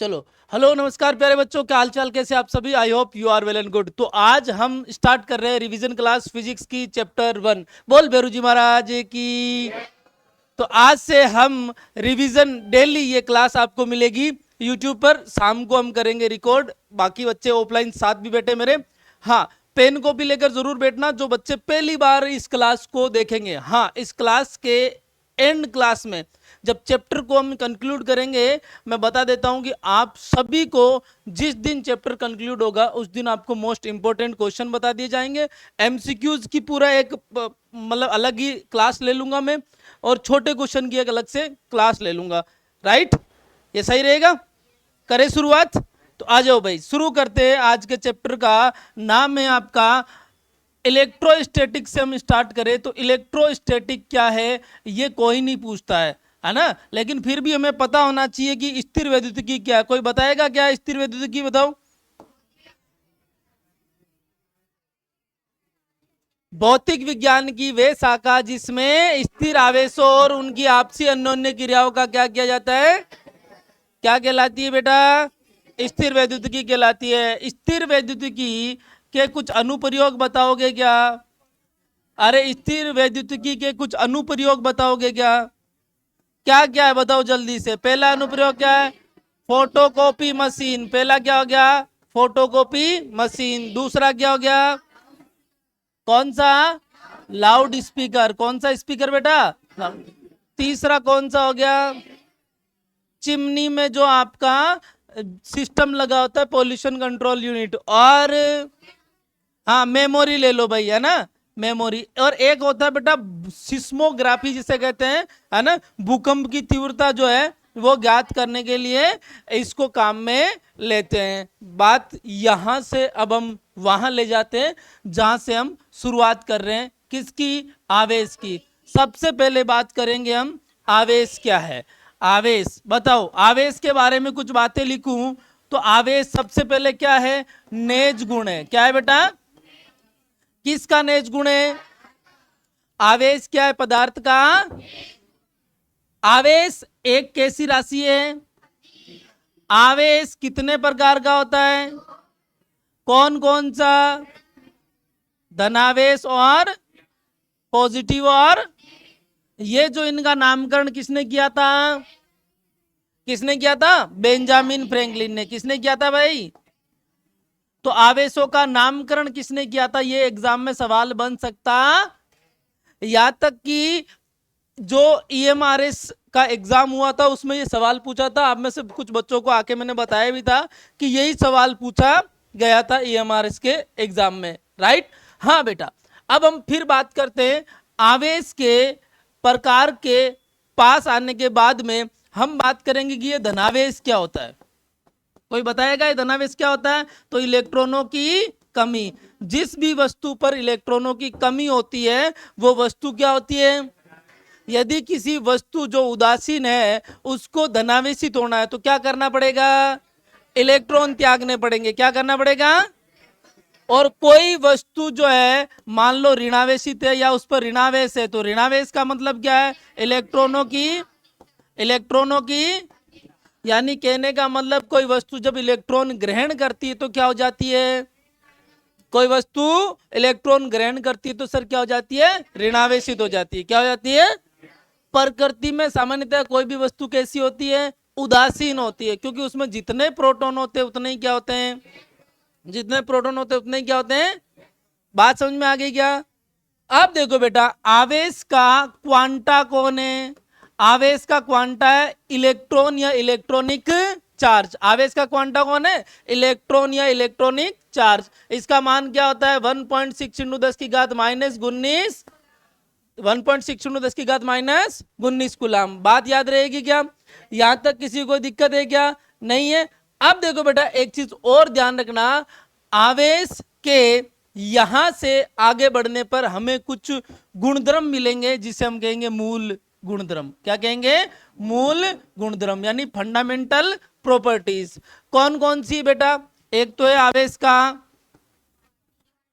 चलो। हेलो नमस्कार प्यारे बच्चों, क्या हाल चाल, कैसे आप सभी। I hope you are well and good. तो आज हम स्टार्ट कर रहे हैं रिवीजन क्लास फिजिक्स की चैप्टर 1। बोल भैरू जी महाराज की। तो आज से हम रिवीजन डेली ये क्लास आपको मिलेगी यूट्यूब पर। शाम को हम करेंगे रिकॉर्ड, बाकी बच्चे ऑफलाइन साथ भी बैठे मेरे। हाँ, पेन कॉपी लेकर जरूर बैठना जो बच्चे पहली बार इस क्लास को देखेंगे। हाँ, इस क्लास के एंड क्लास में जब चैप्टर को हम कंक्लूड करेंगे, मैं बता देता हूं कि आप सभी को जिस दिन चैप्टर कंक्लूड होगा उस दिन आपको मोस्ट इंपॉर्टेंट क्वेश्चन बता दिए जाएंगे। एमसीक्यूज की पूरा एक मतलब अलग ही क्लास ले लूंगा मैं, और छोटे क्वेश्चन की एक अलग से क्लास ले लूंगा। राइट, ये सही रहेगा। करें शुरुआत। तो आ जाओ भाई, शुरू करते हैं। आज के चैप्टर का नाम है आपका इलेक्ट्रोस्टैटिक। से हम स्टार्ट करें तो इलेक्ट्रोस्टैटिक क्या है ये कोई नहीं पूछता है ना, लेकिन फिर भी हमें पता होना चाहिए कि स्थिर वैद्युतिकी क्या है। कोई बताएगा क्या स्थिर वैद्युतिकी, बताओ। भौतिक विज्ञान की वे शाखा जिसमें स्थिर आवेशों और उनकी आपसी अन्योन्य क्रियाओं का क्या किया जाता है, क्या कहलाती है बेटा, स्थिर वैद्युतिकी कहलाती है। स्थिर वैद्युतिकी के कुछ अनुप्रयोग बताओगे क्या। अरे स्थिर वैद्युतिकी के कुछ अनुप्रयोग बताओगे क्या। क्या क्या है बताओ जल्दी से। पहला अनुप्रयोग क्या है, फोटोकॉपी मशीन। पहला क्या हो गया, फोटोकॉपी मशीन। दूसरा क्या हो गया, कौन सा, लाउड स्पीकर। कौन सा स्पीकर बेटा, तीसरा कौन सा हो गया, चिमनी में जो आपका सिस्टम लगा होता है, पॉल्यूशन कंट्रोल यूनिट। और हाँ, मेमोरी ले लो भाई, है ना, मेमोरी। और एक होता है बेटा सिस्मोग्राफी जिसे कहते हैं, है ना, भूकंप की तीव्रता जो है वो ज्ञात करने के लिए इसको काम में लेते हैं। बात यहां से अब हम वहां ले जाते हैं जहां से हम शुरुआत कर रहे हैं, किसकी, आवेश की। सबसे पहले बात करेंगे हम आवेश क्या है। आवेश बताओ, आवेश के बारे में कुछ बातें लिखूं तो आवेश सबसे पहले क्या है, नेज गुण है। क्या है बेटा, किसका नेज गुण है, आवेश क्या है, पदार्थ का। आवेश एक कैसी राशि है, आवेश कितने प्रकार का होता है, कौन कौन सा, धनावेश और पॉजिटिव। और ये जो इनका नामकरण किसने किया था, किसने किया था, बेंजामिन फ्रैंकलिन ने। किसने किया था भाई, तो आवेशों का नामकरण किसने किया था, ये एग्जाम में सवाल बन सकता। यहां तक कि जो ईएमआरएस का एग्जाम हुआ था उसमें ये सवाल पूछा था। आप में से कुछ बच्चों को आके मैंने बताया भी था कि यही सवाल पूछा गया था ईएमआरएस के एग्जाम में। राइट, हाँ बेटा। अब हम फिर बात करते हैं आवेश के प्रकार के पास आने के बाद में हम बात करेंगे कि ये धनावेश क्या होता है। कोई बताएगा ये धनावेश क्या होता है, तो इलेक्ट्रॉनों की कमी। जिस भी वस्तु पर इलेक्ट्रॉनों की कमी होती है वो वस्तु क्या होती है। यदि किसी वस्तु जो उदासीन है उसको धनावेशित होना है तो क्या करना पड़ेगा, इलेक्ट्रॉन त्यागने पड़ेंगे। क्या करना पड़ेगा। और कोई वस्तु जो है मान लो ऋणावेशित है या उस पर ऋणावेश है, तो ऋणावेश का मतलब क्या है, इलेक्ट्रॉनों की, इलेक्ट्रॉनों की, यानी कहने का मतलब कोई वस्तु जब इलेक्ट्रॉन ग्रहण करती है तो क्या हो जाती है, कोई वस्तु इलेक्ट्रॉन ग्रहण करती है तो सर क्या हो जाती है, ऋणावेशित हो जाती है। क्या हो जाती है, प्रकृति में सामान्यतः कोई भी वस्तु कैसी होती है, उदासीन होती है, क्योंकि उसमें जितने प्रोटॉन होते हैं उतने ही क्या होते हैं, जितने प्रोटॉन होते हैं उतने ही क्या होते हैं। बात समझ में आ गई क्या। अब देखो बेटा, आवेश का क्वांटा कौन है, आवेश का क्वांटा है इलेक्ट्रॉन या इलेक्ट्रॉनिक चार्ज। आवेश का क्वांटा कौन है, इलेक्ट्रॉन या इलेक्ट्रॉनिक चार्ज। इसका मान क्या होता है, 1.6 इंटू 10 की घात माइनस 19, 1.6 इंटू 10 की घात माइनस 19 कूलम। बात याद रहेगी क्या, यहां तक किसी को दिक्कत है क्या, नहीं है। अब देखो बेटा एक चीज और ध्यान रखना, आवेश के यहां से आगे बढ़ने पर हमें कुछ गुणधर्म मिलेंगे जिसे हम कहेंगे मूल गुणधर्म। क्या कहेंगे, मूल गुणधर्म, यानी फंडामेंटल प्रॉपर्टीज। कौन कौन सी बेटा, एक तो है आवेश का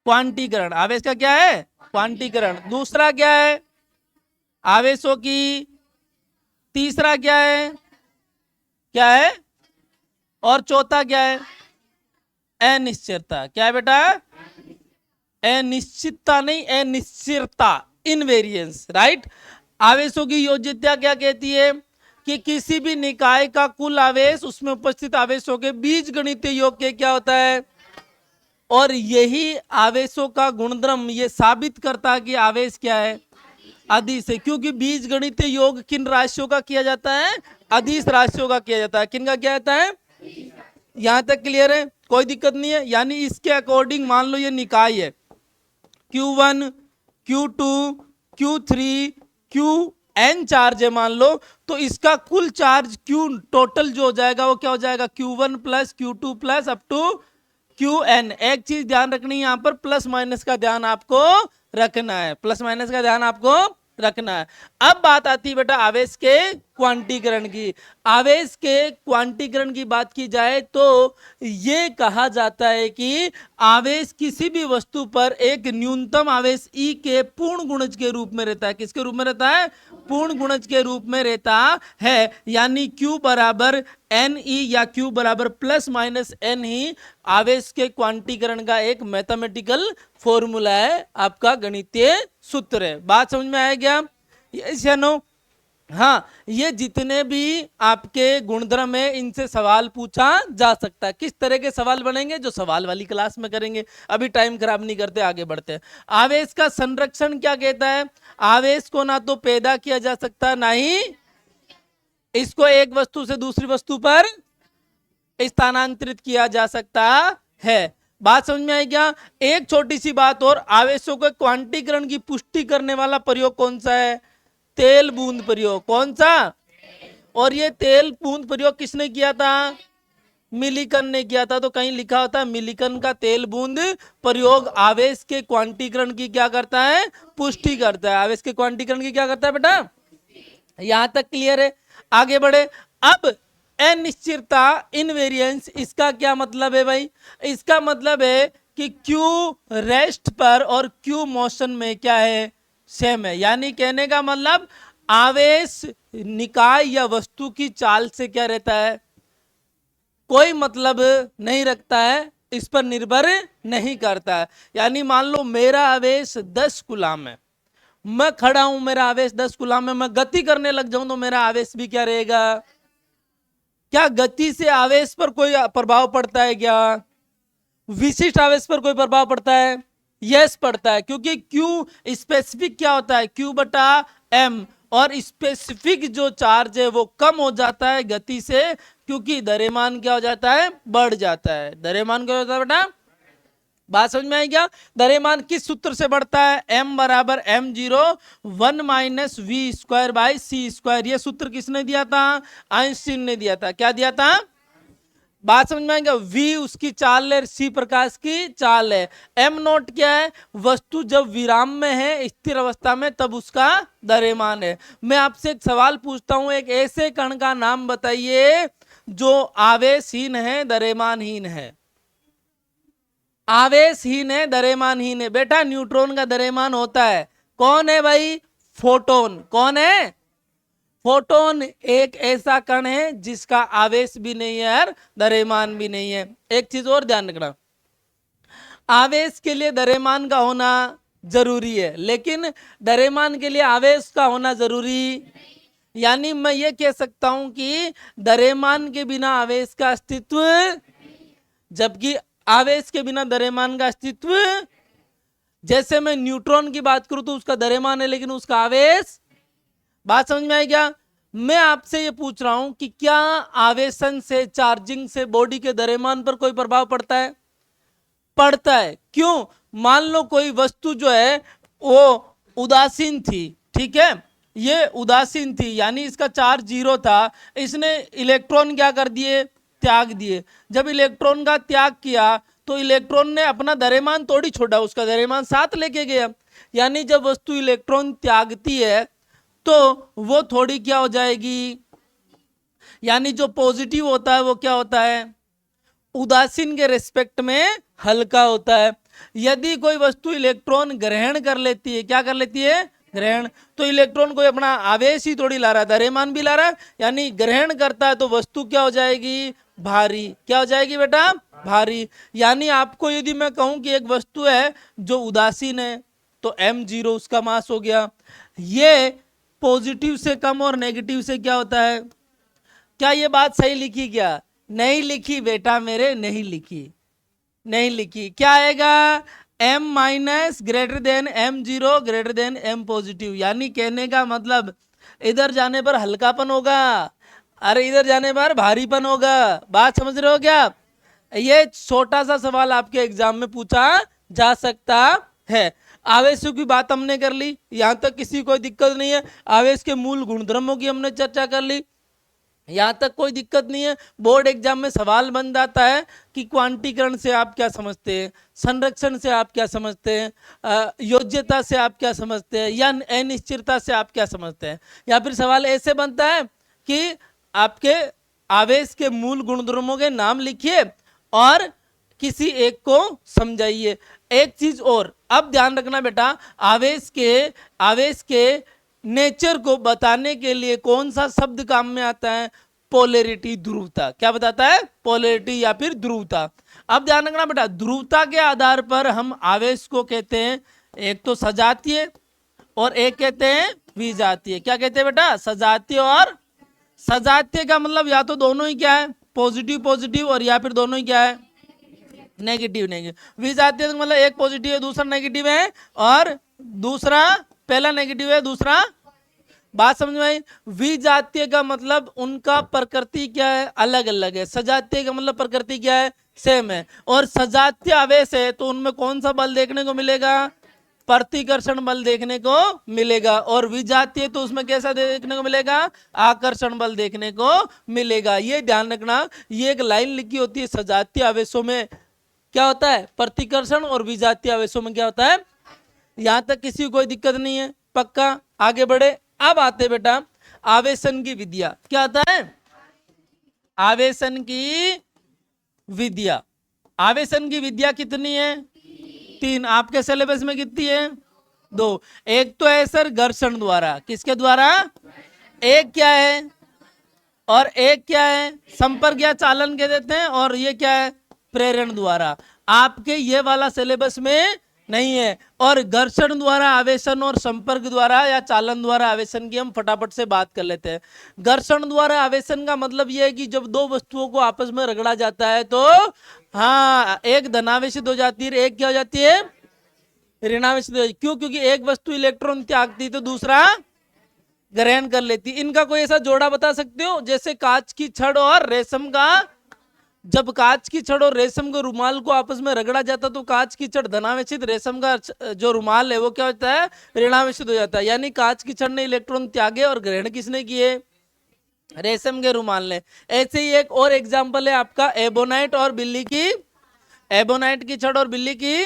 क्वांटीकरण। आवेश का क्या है, क्वांटीकरण। दूसरा क्या है, आवेशों की। तीसरा क्या है, क्या है, और चौथा क्या है? अनिश्चितता। क्या है बेटा? अनिश्चितता नहीं, अनिश्चितता, इनवेरियंस, राइट। आवेशों की योज्यता क्या कहती है? कि किसी भी निकाय का कुल आवेश उसमें उपस्थित आवेशों के बीजगणितीय योग के क्या होता है? और यही आवेशों का गुणधर्म ये साबित करता है कि आवेश क्या है? अदिश है। क्योंकि बीजगणितीय योग किन राशियों का किया जाता है? अदिश राशियों का किया जाता है। किन का किया जाता है? यहां तक क्लियर है? कोई दिक्कत नहीं है? यानी इसके अकॉर्डिंग मान लो ये निकाय है Q1, Q2, Q3, Qn charge है मान लो, तो इसका कुल चार्ज Q टोटल जो हो जाएगा वो क्या हो जाएगा? Q1 plus Q2 plus up to Qn। एक चीज ध्यान रखनी है, यहां पर प्लस माइनस का ध्यान आपको रखना है, प्लस माइनस का ध्यान आपको रखना है। अब बात आती है बेटा आवेश के क्वांटीकरण की। आवेश के क्वांटीकरण की बात की जाए तो ये कहा जाता है कि आवेश किसी भी वस्तु पर एक न्यूनतम आवेश E के पूर्ण गुणज के रूप में रहता है। किसके रूप में रहता है? पूर्ण गुणज के रूप में रहता है। यानी Q बराबर NE या Q बराबर प्लस माइनस N ही आवेश के क्वांटीकरण का एक मैथमेटिकल फॉर्मूला है, आपका गणितीय सूत्र है। बात समझ में आएगा? यस या नो? हाँ, ये जितने भी आपके गुणधर्म है इनसे सवाल पूछा जा सकता है। किस तरह के सवाल बनेंगे? जो सवाल वाली क्लास में करेंगे, अभी टाइम खराब नहीं करते, आगे बढ़ते हैं। आवेश का संरक्षण क्या कहता है? आवेश को ना तो पैदा किया जा सकता, ना ही इसको एक वस्तु से दूसरी वस्तु पर स्थानांतरित किया जा सकता है। बात समझ में आई क्या? एक छोटी सी बात और, आवेशों के क्वांटीकरण की पुष्टि करने वाला प्रयोग कौन सा है? तेल बूंद प्रयोग। कौन सा? और ये तेल बूंद प्रयोग किसने किया था? मिलिकन ने किया था। तो कहीं लिखा होता है मिलिकन का तेल बूंद प्रयोग आवेश के क्वांटीकरण की क्या करता है? पुष्टि करता है। आवेश के क्वांटीकरण की क्या करता है बेटा? यहां तक क्लियर है? आगे बढ़े। अब अनिश्चितता, इनवेरियंस, इसका क्या मतलब है भाई? इसका मतलब है कि Q रेस्ट पर और Q मोशन में क्या है? सेम है। यानी कहने का मतलब आवेश निकाय या वस्तु की चाल से क्या रहता है? कोई मतलब नहीं रखता है, इस पर निर्भर नहीं करता है। यानी मान लो मेरा आवेश 10 कूलाम है, मैं खड़ा हूं, मेरा आवेश 10 कूलाम है, मैं गति करने लग जाऊं तो मेरा आवेश भी क्या रहेगा? क्या गति से आवेश पर कोई प्रभाव पड़ता है? क्या विशिष्ट आवेश पर कोई प्रभाव पड़ता है? यस पड़ता है, क्योंकि Q स्पेसिफिक क्या होता है? Q बटा M, और स्पेसिफिक जो चार्ज है वो कम हो जाता है गति से, क्योंकि द्रव्यमान क्या हो जाता है? बढ़ जाता है। द्रव्यमान क्या होता है बेटा? बात समझ में आई क्या? द्रव्यमान किस सूत्र से बढ़ता है? M बराबर M0 1 minus v square by c square. ये सूत्र किसने दिया था? आइंस्टीन ने दिया था। क्या दिया था? बात समझ में आएगा? V उसकी चाल है, C प्रकाश की चाल है। M नोट क्या है? वस्तु जब विराम में है, स्थिर अवस्था में, तब उसका द्रव्यमान है। मैं आपसे एक सवाल पूछता हूं, एक ऐसे कण का नाम बताइए जो आवेशहीन है, द्रव्यमानहीन है। आवेशहीन है, द्रव्यमानहीन है। बेटा न्यूट्रॉन का द्रव्यमान होता है। कौन है भाई? फोटोन। कौन है? फोटोन एक ऐसा कण है जिसका आवेश भी नहीं है और द्रव्यमान भी नहीं है। एक चीज और ध्यान रखना, आवेश के लिए द्रव्यमान का होना जरूरी है, लेकिन द्रव्यमान के लिए आवेश का होना जरूरी। यानी मैं ये कह सकता हूं कि द्रव्यमान के बिना आवेश का अस्तित्व, जबकि आवेश के बिना द्रव्यमान का अस्तित्व। जैसे मैं न्यूट्रॉन की बात करूं तो उसका द्रव्यमान है लेकिन उसका आवेश। बात समझ में आई क्या? मैं आपसे ये पूछ रहा हूं कि क्या आवेशन से, चार्जिंग से बॉडी के द्रव्यमान पर कोई प्रभाव पड़ता है? पड़ता है। क्यों? मान लो कोई वस्तु जो है वो उदासीन थी, ठीक है, ये उदासीन थी, यानी इसका चार्ज 0 था, इसने इलेक्ट्रॉन क्या कर दिए? त्याग दिए। जब इलेक्ट्रॉन का त्याग किया तो इलेक्ट्रॉन ने अपना द्रव्यमान थोड़ी छोड़ा, उसका द्रव्यमान साथ लेके गया। यानी जब वस्तु इलेक्ट्रॉन त्यागती है तो वो थोड़ी क्या हो जाएगी? यानी जो पॉजिटिव होता है वो क्या होता है? उदासीन के रेस्पेक्ट में हल्का होता है। यदि कोई वस्तु इलेक्ट्रॉन ग्रहण कर लेती है, क्या कर लेती है? ग्रहण, तो इलेक्ट्रॉन कोई अपना आवेश ही थोड़ी ला रहा है, द्रव्यमान भी ला रहा है। यानी ग्रहण करता है तो वस्तु क्या हो जाएगी? भारी। क्या हो जाएगी बेटा? भारी। यानी आपको यदि मैं कहूं कि एक वस्तु है जो उदासीन है तो m0 उसका मास हो गया। ये पॉजिटिव से कम और नेगेटिव से क्या होता है? क्या ये बात सही लिखी? क्या नहीं लिखी बेटा मेरे? नहीं लिखी, नहीं लिखी। क्या आएगा? m minus greater than m0 greater than m positive. यानी कहने का मतलब इधर जाने पर हल्कापन होगा, अरे इधर जाने पर भारीपन होगा। बात समझ रहे हो क्या? ये छोटा सा सवाल आपके एग्जाम में पूछा जा सकता है। आवेशों की बात हमने कर ली, यहां तक किसी कोई दिक्कत नहीं है। आवेश के मूल गुणधर्मों की हमने चर्चा कर ली, यहां तक कोई दिक्कत नहीं है। बोर्ड एग्जाम में सवाल बन जाता है कि क्वांटीकरण से आप क्या समझते हैं, संरक्षण से आप क्या समझते हैं, योज्यता से आप क्या समझते हैं, या अनिश्चितता से आप क्या समझते हैं। या फिर सवाल ऐसे बनता है कि आपके आवेश के मूल गुणधर्मों के नाम लिखिए और किसी एक को समझाइए। एक चीज और अब ध्यान रखना बेटा, आवेश के नेचर को बताने के लिए कौन सा शब्द काम में आता है? पोलैरिटी, ध्रुवता। क्या बताता है? पोलैरिटी या फिर ध्रुवता। अब ध्यान रखना बेटा, ध्रुवता के आधार पर हम आवेश को कहते हैं एक तो सजातीय और एक कहते हैं विजातीय। क्या कहते हैं बेटा? सजातीय और सजातीय का मतलब या तो दोनों ही क्या है? पॉजिटिव पॉजिटिव, और या फिर दोनों ही क्या है? Negative negative. विजातीय का मतलब एक पॉजिटिव है दूसरा नेगेटिव है, और दूसरा पहला नेगेटिव है दूसरा। बात समझ में आई? विजातीय का मतलब उनका प्रकृति क्या है? अलग अलग है। सजातीय का मतलब प्रकृति क्या है? सेम है। और सजातीय आवेश है तो उनमें कौन सा बल देखने को मिलेगा? प्रतिकर्षण बल देखने को मिलेगा। और विजातीय तो उसमें कैसा देखने को मिलेगा? आकर्षण बल देखने को मिलेगा। ये ध्यान रखना, ये एक लाइन लिखी होती है, सजातीय आवेशों में क्या होता है? प्रतिकर्षण, और विजातीय आवेशों में क्या होता है? यहां तक किसी को कोई दिक्कत नहीं है? पक्का? आगे बढ़े। अब आते बेटा आवेशन की विधिया। क्या आता है? आवेशन की विधिया। आवेशन की विधिया कितनी है? 3। आपके सिलेबस में कितनी है? 2। एक तो है सर घर्षण द्वारा। किसके द्वारा? एक क्या है? और एक क्या है? संपर्क या चालन कह देते हैं। और ये क्या है? प्रेरण द्वारा। आपके ये वाला सिलेबस में नहीं है। और घर्षण द्वारा आवेशन और संपर्क द्वारा या चालन द्वारा आवेशन की हम फटाफट से बात कर लेते हैं। घर्षण द्वारा आवेशन का मतलब यह है कि जब दो वस्तुओं को आपस में रगड़ा जाता है तो हाँ, एक धनावेशित हो जाती है, एक क्या हो जाती है? ऋणावेशित हो जाती है। क्यों? क्योंकि एक वस्तु इलेक्ट्रॉन त्यागती तो दूसरा ग्रहण कर लेती। इनका कोई ऐसा जोड़ा बता सकते हो? जैसे कांच की छड़ और रेशम का, जब कांच की छड़ और रेशम के रुमाल को आपस में रगड़ा जाता तो कांच की छड़ धनावेशित, रेशम का जो रुमाल है वो क्या होता है? ऋणावेशित हो जाता है। यानी कांच की छड़ ने इलेक्ट्रॉन त्यागे और ग्रहण किसने किए? रेशम के रुमाल ने। ऐसे ही एक और एग्जांपल है आपका एबोनाइट और बिल्ली की। एबोनाइट की छड़ और बिल्ली की,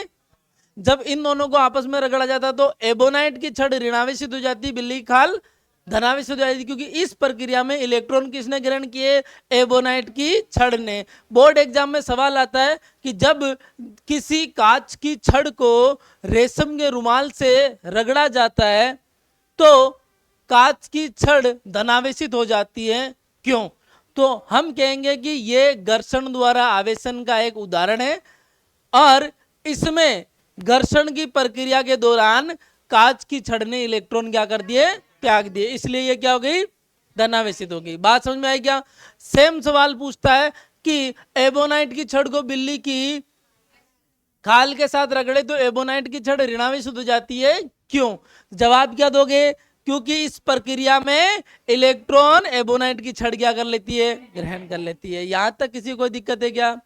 जब इन दोनों को आपस में रगड़ा जाता तो एबोनाइट की छड़ ऋणावेशित हो जाती, बिल्ली की खाल धनावेशित हो जाती, क्योंकि इस प्रक्रिया में इलेक्ट्रॉन किसने ग्रहण किए? एबोनाइट की छड़ ने। बोर्ड एग्जाम में सवाल आता है कि जब किसी कांच की छड़ को रेशम के रुमाल से रगड़ा जाता है तो कांच की छड़ धनावेशित हो जाती है, क्यों? तो हम कहेंगे कि ये घर्षण द्वारा आवेशन का एक उदाहरण है। और इसमें घर्षण की प्रक्रिया के दौरान कांच की छड़ ने इलेक्ट्रॉन क्या कर दिए? त्याग दिए, इसलिए ये क्या हो गई? धनावेशित हो गई। बात समझ में आई क्या? सेम सवाल पूछता है कि एबोनाइट की छड़ को बिल्ली की खाल के साथ रगड़े तो एबोनाइट की छड़ ऋणावेशित हो जाती है, क्यों? जवाब क्या दोगे? क्योंकि इस प्रक्रिया में इलेक्ट्रॉन एबोनाइट की छड़ क्या कर लेती है? ग्रहण कर लेती है। यहां तक किसी को दिक्कत है क्या?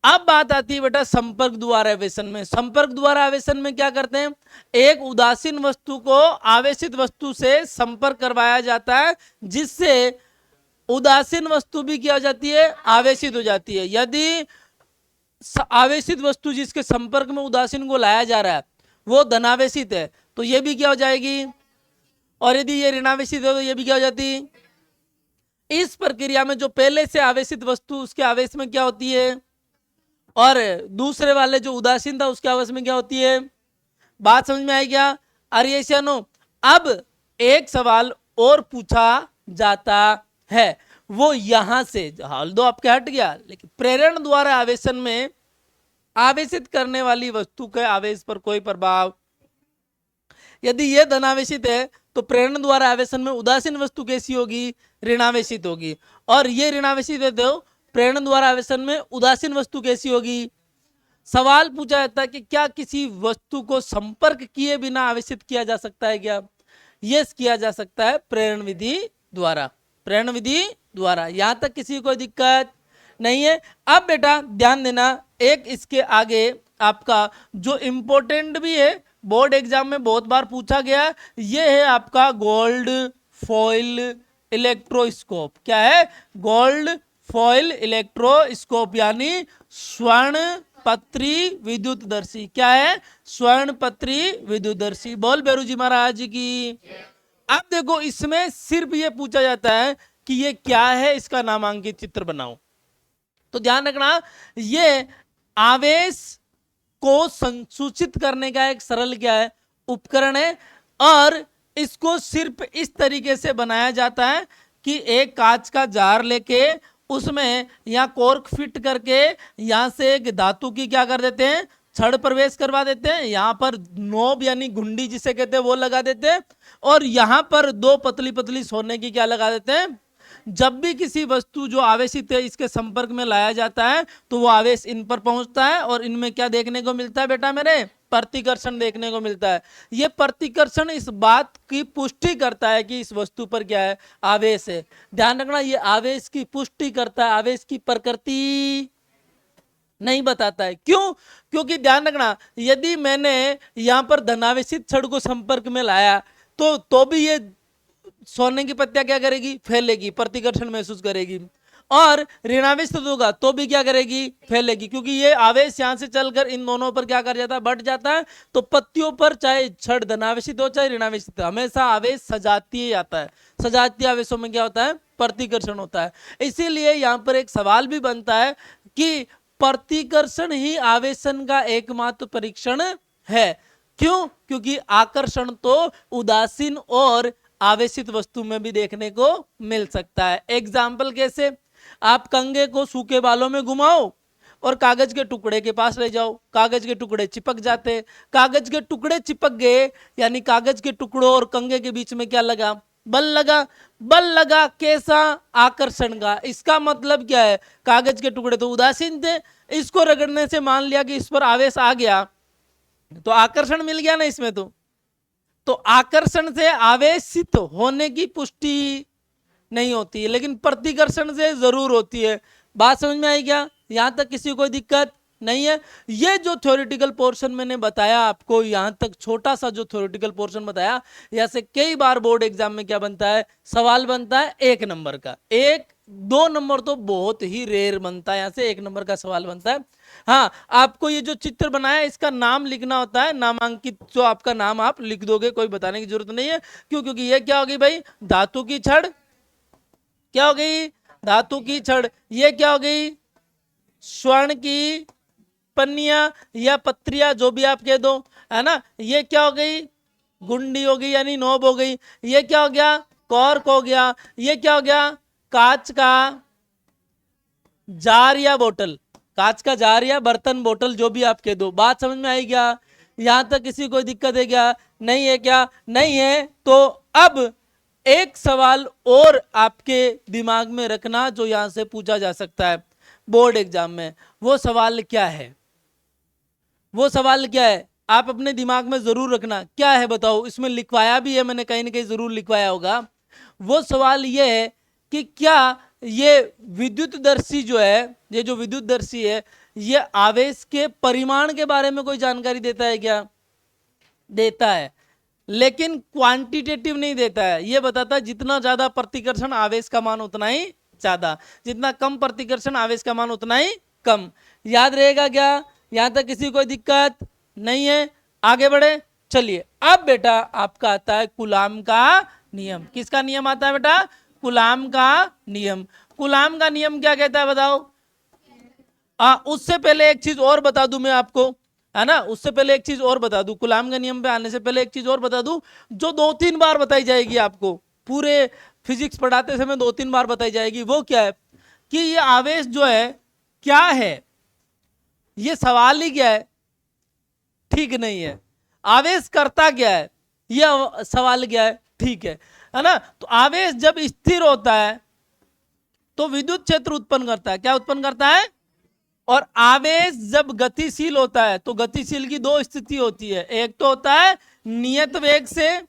अब बात आती है बेटा संपर्क द्वारा आवेशन में। संपर्क द्वारा आवेशन में क्या करते हैं? एक उदासीन वस्तु को आवेशित वस्तु से संपर्क करवाया जाता है, जिससे उदासीन वस्तु भी क्या हो जाती है? आवेशित हो जाती है। यदि आवेशित वस्तु जिसके संपर्क में उदासीन को लाया जा रहा है वो धनावेशित है तो ये भी क्या हो जाएगी? और यदि ये ऋणावेशित है तो ये भी क्या हो जाती? इस प्रक्रिया में जो पहले से आवेशित वस्तु उसके आवेश में क्या होती है, और दूसरे वाले जो उदासीन था उसके आवेश में क्या होती है? बात समझ में आई क्या? अरियनो अब एक सवाल और पूछा जाता है, वो यहां से, हाल दो आपके हट गया, लेकिन प्रेरण द्वारा आवेशन में आवेशित करने वाली वस्तु के आवेश पर कोई प्रभाव, यदि ये धनावेशित है तो प्रेरण द्वारा आवेशन में उदासीन वस्तु कैसी होगी, ऋणावेशित होगी। और ये ऋणावेशित है तो प्रेरण द्वारा आवेशन में उदासीन वस्तु कैसी होगी। सवाल पूछा जाता है कि क्या किसी वस्तु को संपर्क किए बिना आवेशित किया जा सकता है क्या? यस, किया जा सकता है प्रेरण विधि द्वारा, प्रेरण विधि द्वारा। यहां तक किसी को दिक्कत नहीं है। अब बेटा ध्यान देना, एक इसके आगे आपका जो इंपॉर्टेंट भी है, बोर्ड एग्जाम में बहुत बार पूछा गया, ये है आपका गोल्ड फॉइल इलेक्ट्रोस्कोप। क्या है? गोल्ड फॉइल इलेक्ट्रोस्कोप, यानी स्वर्ण पत्री विद्युतदर्शी। क्या है? स्वर्ण पत्री विद्युतदर्शी। बोल बेरू जी महाराज की। अब देखो इसमें सिर्फ ये पूछा जाता है कि ये क्या है, इसका नामांकित चित्र बनाओ। तो ध्यान रखना, ये आवेश को संसूचित करने का एक सरल क्या है, उपकरण है। और इसको सिर्फ इस तरीके से बनाया जाता है कि एक कांच का जार लेके उसमें यहाँ कॉर्क फिट करके यहाँ से एक धातु की क्या कर देते हैं, छड़ प्रवेश करवा देते हैं। यहाँ पर नोब यानी घुंडी जिसे कहते हैं वो लगा देते हैं, और यहाँ पर दो पतली पतली सोने की क्या लगा देते हैं। जब भी किसी वस्तु जो आवेशित है इसके संपर्क में लाया जाता है तो वो आवेश इन पर पहुंचता है, और इनमें क्या देखने को मिलता है बेटा मेरे, प्रतिकर्षण देखने को मिलता है। ये प्रतिकर्षण इस बात की पुष्टि करता है कि इस वस्तु पर क्या है, आवेश है। ध्यान रखना, ये आवेश की पुष्टि करता है, आवेश की प्रकृति नहीं बताता है। क्यों? क्योंकि ध्यान रखना, यदि मैंने यहां पर धनावेशित छड़ को संपर्क में लाया तो भी ये सोने की पत्तियां क्या करेगी, फैलेगी, प्रतिकर्षण महसूस करेगी। और ऋणावेशित होगा तो भी क्या करेगी, फैलेगी, क्योंकि ये आवेश यहां से चलकर इन दोनों पर क्या कर जाता है, बढ़ जाता है। तो पत्तियों पर चाहे छड़ धनावेशित हो चाहे ऋणावेशित, हमेशा आवेश सजातीय आता है। सजातीय आवेशों में क्या होता है, प्रतिकर्षण होता है। इसीलिए यहां पर एक सवाल भी बनता है कि प्रतिकर्षण ही आवेशन का एकमात्र परीक्षण है। क्यों? क्योंकि आकर्षण तो उदासीन और आवेशित वस्तु में भी देखने को मिल सकता है। एग्जाम्पल कैसे, आप कंघे को सूखे बालों में घुमाओ और कागज के टुकड़े के पास ले जाओ, कागज के टुकड़े चिपक जाते। कागज के टुकड़े चिपक गए यानी कागज के टुकड़ों और कंघे के बीच में क्या लगा, बल लगा। बल लगा कैसा, आकर्षण का। इसका मतलब क्या है, कागज के टुकड़े तो उदासीन थे, इसको रगड़ने से मान लिया कि इस पर आवेश आ गया तो आकर्षण मिल गया ना इसमें। तो आकर्षण से आवेशित होने की पुष्टि नहीं होती है, लेकिन प्रतिकर्षण से जरूर होती है। बात समझ में आई क्या? यहां तक किसी को दिक्कत नहीं है। ये जो थ्योरेटिकल पोर्शन मैंने बताया आपको, यहां तक छोटा सा जो थ्योरेटिकल पोर्शन बताया, यहाँ से कई बार बोर्ड एग्जाम में क्या बनता है, सवाल बनता है 1 नंबर का। 1-2 नंबर तो बहुत ही रेयर बनता है, यहाँ से 1 नंबर का सवाल बनता है। हाँ, आपको ये जो चित्र बनाया इसका नाम लिखना होता है, नामांकित जो आपका नाम आप लिख दोगे, कोई बताने की जरूरत नहीं है। क्यों? क्योंकि ये क्या होगी भाई, धातु की छड़। क्या हो गई, धातु की छड़। ये क्या हो गई, स्वर्ण की पन्नियां या पत्रियां, जो भी आप कह दो, है ना। ये क्या हो गई, गुंडी हो गई यानी नोब हो गई। ये क्या हो गया, कॉर्क हो गया। ये क्या हो गया, कांच का जार या बोतल, कांच का जार या बर्तन बोतल, जो भी आप कह दो। बात समझ में आई क्या? यहां तक किसी को दिक्कत है क्या? नहीं है क्या? नहीं है तो अब एक सवाल और आपके दिमाग में रखना जो यहां से पूछा जा सकता है बोर्ड एग्जाम में। वो सवाल क्या है, वो सवाल क्या है, आप अपने दिमाग में जरूर रखना। क्या है बताओ, इसमें लिखवाया भी है मैंने, कहीं ना कहीं जरूर लिखवाया होगा। वो सवाल ये है कि क्या ये विद्युतदर्शी जो है, ये जो विद्युतदर्शी है, ये आवेश के परिमाण के बारे में कोई जानकारी देता है क्या? देता है, लेकिन क्वांटिटेटिव नहीं देता है। ये बताता है जितना ज्यादा प्रतिकर्षण आवेश का मान उतना ही ज्यादा, जितना कम प्रतिकर्षण आवेश का मान उतना ही कम। याद रहेगा क्या? यहां तक किसी को दिक्कत नहीं है? आगे बढ़े, चलिए। अब बेटा आपका आता है कूलाम का नियम। किसका नियम आता है बेटा? कूलाम का नियम। कूलाम का नियम क्या कहता है बताओ? उससे पहले एक चीज और बता दूं मैं आपको, है ना। उससे पहले एक चीज और बता दूं, कूलाम के नियम पे आने से पहले एक चीज और बता दूं जो 2-3 बार बताई जाएगी आपको पूरे फिजिक्स पढ़ाते समय 2-3 बार बताई जाएगी। वो क्या है कि ये आवेश जो है क्या है, ये सवाल ही क्या है, ठीक नहीं है। आवेश करता क्या है, यह सवाल क्या है, ठीक है ना। तो आवेश जब स्थिर होता है तो विद्युत क्षेत्र उत्पन्न करता है, क्या उत्पन्न करता है। और आवेश जब गतिशील होता है तो गतिशील की दो स्थिति होती है, एक तो होता है नियत वेग से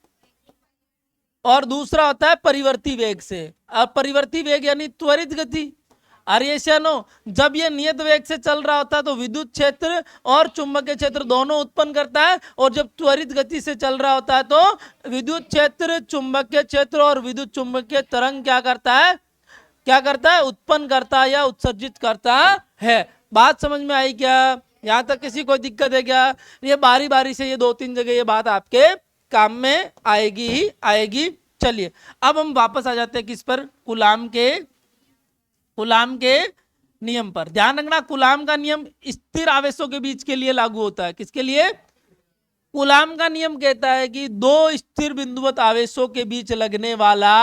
और दूसरा होता है परिवर्ती वेग से। और परिवर्ती वेग यानी त्वरित गति। आर्यनो जब ये नियत वेग से चल रहा होता है तो विद्युत क्षेत्र और चुंबकीय क्षेत्र दोनों उत्पन्न करता है, और जब त्वरित गति से चल रहा होता है तो विद्युत क्षेत्र, चुंबकीय क्षेत्र और विद्युत चुंबकीय तरंग क्या करता है, उत्पन्न करता है या उत्सर्जित करता है। बात समझ में आई क्या? यहां तक किसी को दिक्कत है क्या? ये बारी बारी से ये 2-3 जगह ये बात आपके काम में आएगी ही आएगी। चलिए अब हम वापस आ जाते हैं किस पर, कूलाम के नियम पर। ध्यान रखना कूलाम का नियम स्थिर आवेशों के बीच के लिए लागू होता है। किसके लिए? कूलाम का नियम कहता है कि दो स्थिर बिंदुवत आवेशों के बीच लगने वाला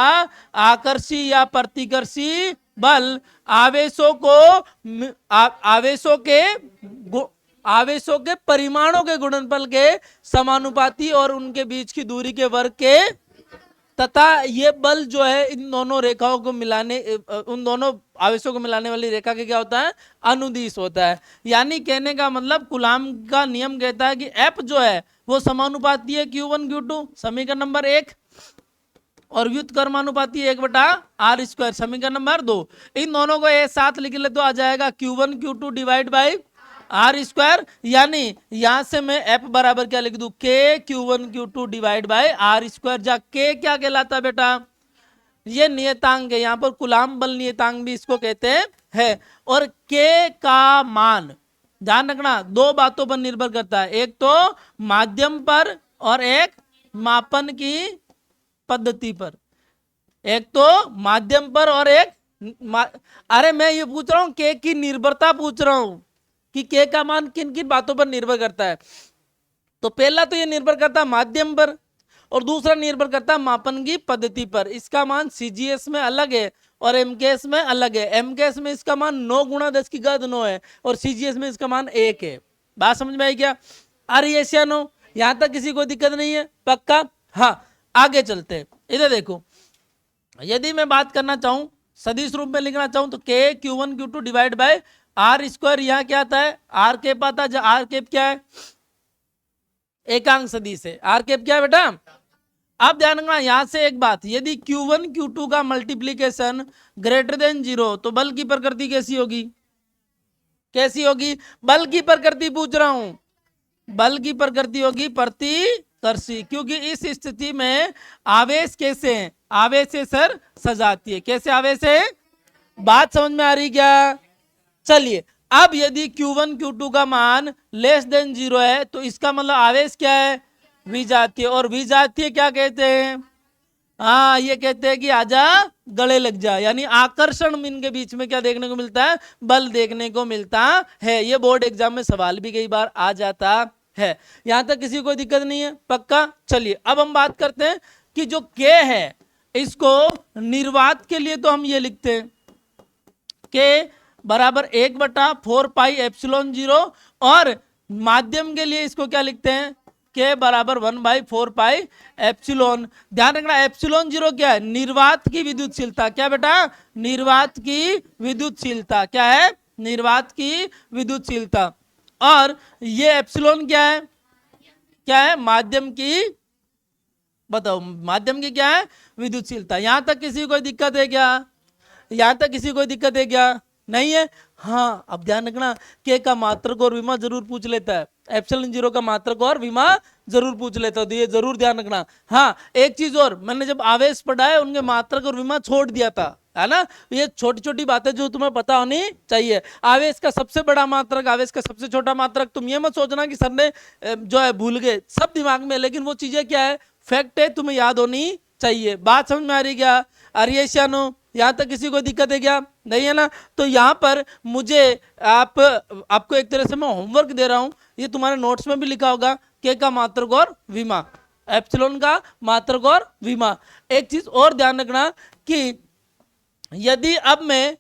आकर्षी या प्रतिकर्षी बल आवेशों के परिमाणों के गुणनफल के समानुपाती और उनके बीच की दूरी के वर्ग के, तथा ये बल जो है इन दोनों रेखाओं को मिलाने, उन दोनों आवेशों को मिलाने वाली रेखा के क्या होता है, अनुदिश होता है। यानी कहने का मतलब कूलाम का नियम कहता है कि F जो है वो समानुपाती है Q1 Q2 समीकरण नंबर 1, और व्युत्क्रमानुपाती 1/r², समीकरण नंबर 2। इन दोनों को एक साथ लिख ले तो आ जाएगा Q1 Q2 divide by r², यानी यहां से मैं F बराबर क्या लिख दूं, K Q1 Q2 divide by r²। जा K क्या कहलाता है बेटा, ये नियतांक है, यहाँ पर कूलाम बल नियतांक भी इसको कहते हैं। और K का मान ध्यान रखना दो बातों पर निर्भर करता है, एक तो माध्यम पर और एक मापन की पद्धति पर। एक तो माध्यम पर और एक अरे मैं ये पूछ रहा हूं K की निर्भरता पूछ रहा हूं कि K का मान किन किन बातों पर निर्भर करता है। तो पहला तो ये निर्भर करता है माध्यम पर, और दूसरा निर्भर करता है मापन की पद्धति पर। इसका मान CGS में अलग है और MKS में अलग है। MKS में इसका मान 9 × 10⁹ है और CGS में इसका मान 1 है। बात समझ में आई क्या? अरे यस या नो? यहां तक किसी को दिक्कत नहीं है? पक्का? हाँ आगे चलते हैं। इधर देखो, यदि मैं बात करना चाहूं सदिश रूप में लिखना चाहूं तो K Q1 Q2 divide by r², यहाँ क्या आता है, r कैप आता है। r कैप क्या है, एकांक सदिश है। r कैप क्या है बेटा? अब ध्यान रखना यहां से एक बात, यदि Q1 Q2 का मल्टीप्लीकेशन ग्रेटर देन 0 तो बल की प्रकृति कैसी होगी? कैसी होगी? बल की प्रकृति पूछ रहा हूं, बल की प्रकृति होगी प्रतिकर्षी, क्योंकि इस स्थिति में आवेश कैसे है, आवेश से सर सजाती है। कैसे आवेश है? बात समझ में आ रही क्या? चलिए अब यदि Q1 Q2 का मान लेस देन 0 है तो इसका मतलब आवेश क्या है, विजातीय। और विजातीय क्या कहते हैं? हाँ ये कहते हैं कि आजा गले लग जा, यानी आकर्षण इनके बीच में क्या देखने को मिलता है, बल देखने को मिलता है। ये बोर्ड एग्जाम में सवाल भी कई बार आ जाता है। यहां तक किसी को दिक्कत नहीं है? पक्का? चलिए अब हम बात करते हैं कि जो K है इसको निर्वात के लिए तो हम ये लिखते हैं K बराबर 1/4πε0, और माध्यम के लिए इसको क्या लिखते हैं, K बराबर 1/4πε। ध्यान रखना ε0 क्या है, निर्वात की विद्युतशीलता। क्या बेटा? निर्वात की विद्युतशीलता। क्या है? निर्वात की विद्युतशीलता। और ये एप्सिलॉन क्या है, क्या है? माध्यम की, बताओ माध्यम की क्या है, विद्युतशीलता। यहां तक किसी को दिक्कत है क्या? यहां तक किसी को दिक्कत है क्या? नहीं है? हाँ अब ध्यान रखना K का मात्रक और विमा जरूर पूछ लेता है, ε0 का मात्रक और विमा जरूर पूछ लेता है, तो ये जरूर ध्यान रखना। हाँ एक चीज और, मैंने जब आवेश पढ़ा है उनके मात्रक और विमा छोड़ दिया था, है ना। ये छोटी छोटी बातें जो तुम्हें पता होनी चाहिए। आवेश का सबसे बड़ा मात्रक, आवेश का सबसे छोटा मात्रक, तुम ये मत सोचना कि सर ने जो है भूल गए, सब दिमाग में, लेकिन वो चीजें क्या है, फैक्ट है, तुम्हें याद होनी चाहिए। बात समझ में आ रही क्या? अरियशानो यहाँ तक किसी को दिक्कत है क्या? नहीं है ना। तो यहाँ पर मुझे आपको एक तरह से मैं होमवर्क दे रहा हूँ, ये तुम्हारे नोट्स में भी लिखा होगा, K का मात्रक और विमा। एप्सिलॉन का मात्रक और विमा। एक चीज और ध्यान रखना कि यदि अब मैं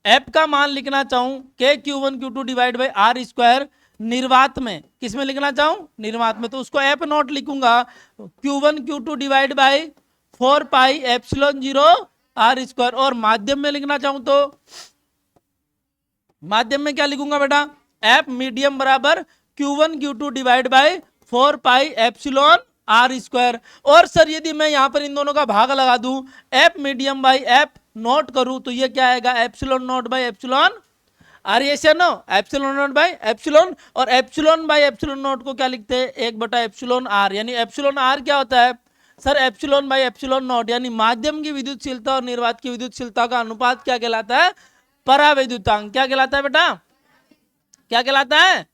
एफ का मान लिखना चाहूं के Q1 Q2 divide by R square निर्वात में, किस में लिखना चाहूं, निर्वात में, तो उसको एफ नॉट लिखूंगा Q1 Q2 divide by 4 pi epsilon 0 R square. और माध्यम में लिखना चाहूं तो माध्यम में क्या लिखूंगा बेटा, एफ मीडियम बराबर Q1 Q2 divide by 4 pi epsilon R square. और सर यदि मैं यहां पर इन दोनों का भाग लगा दूं, F medium by F naught करूं, तो ये क्या आएगा, epsilon naught by epsilon R, ये से नो एप्सिलॉन नोट बाई एप्सिलॉन। और एप्सिलॉन बाई एप्सिलॉन नोट को क्या लिखते हैं, 1 बटा एप्सिलॉन आर। यानी एप्सिलॉन आर क्या होता है sir, epsilon by epsilon naught. यानी माध्यम की विद्युतशीलता और निर्वात की विद्युतशीलता का अनुपात क्या कहलाता है, परावैद्युतांक। क्या कहलाता है बेटा, क्या कहलाता है,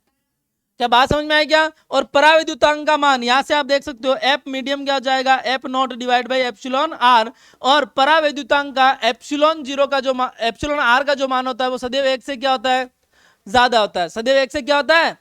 क्या बात समझ में आई क्या। और परावैद्युतांक का मान यहां से आप देख सकते हो, एफ मीडियम क्या हो जाएगा, F naught divide by epsilon R. और परावैद्युतांक का एप्सिलॉन 0 का जो एप्सिलॉन आर का जो मान होता है वो सदैव 1 से क्या होता है, ज्यादा होता है। सदैव 1 से क्या होता है,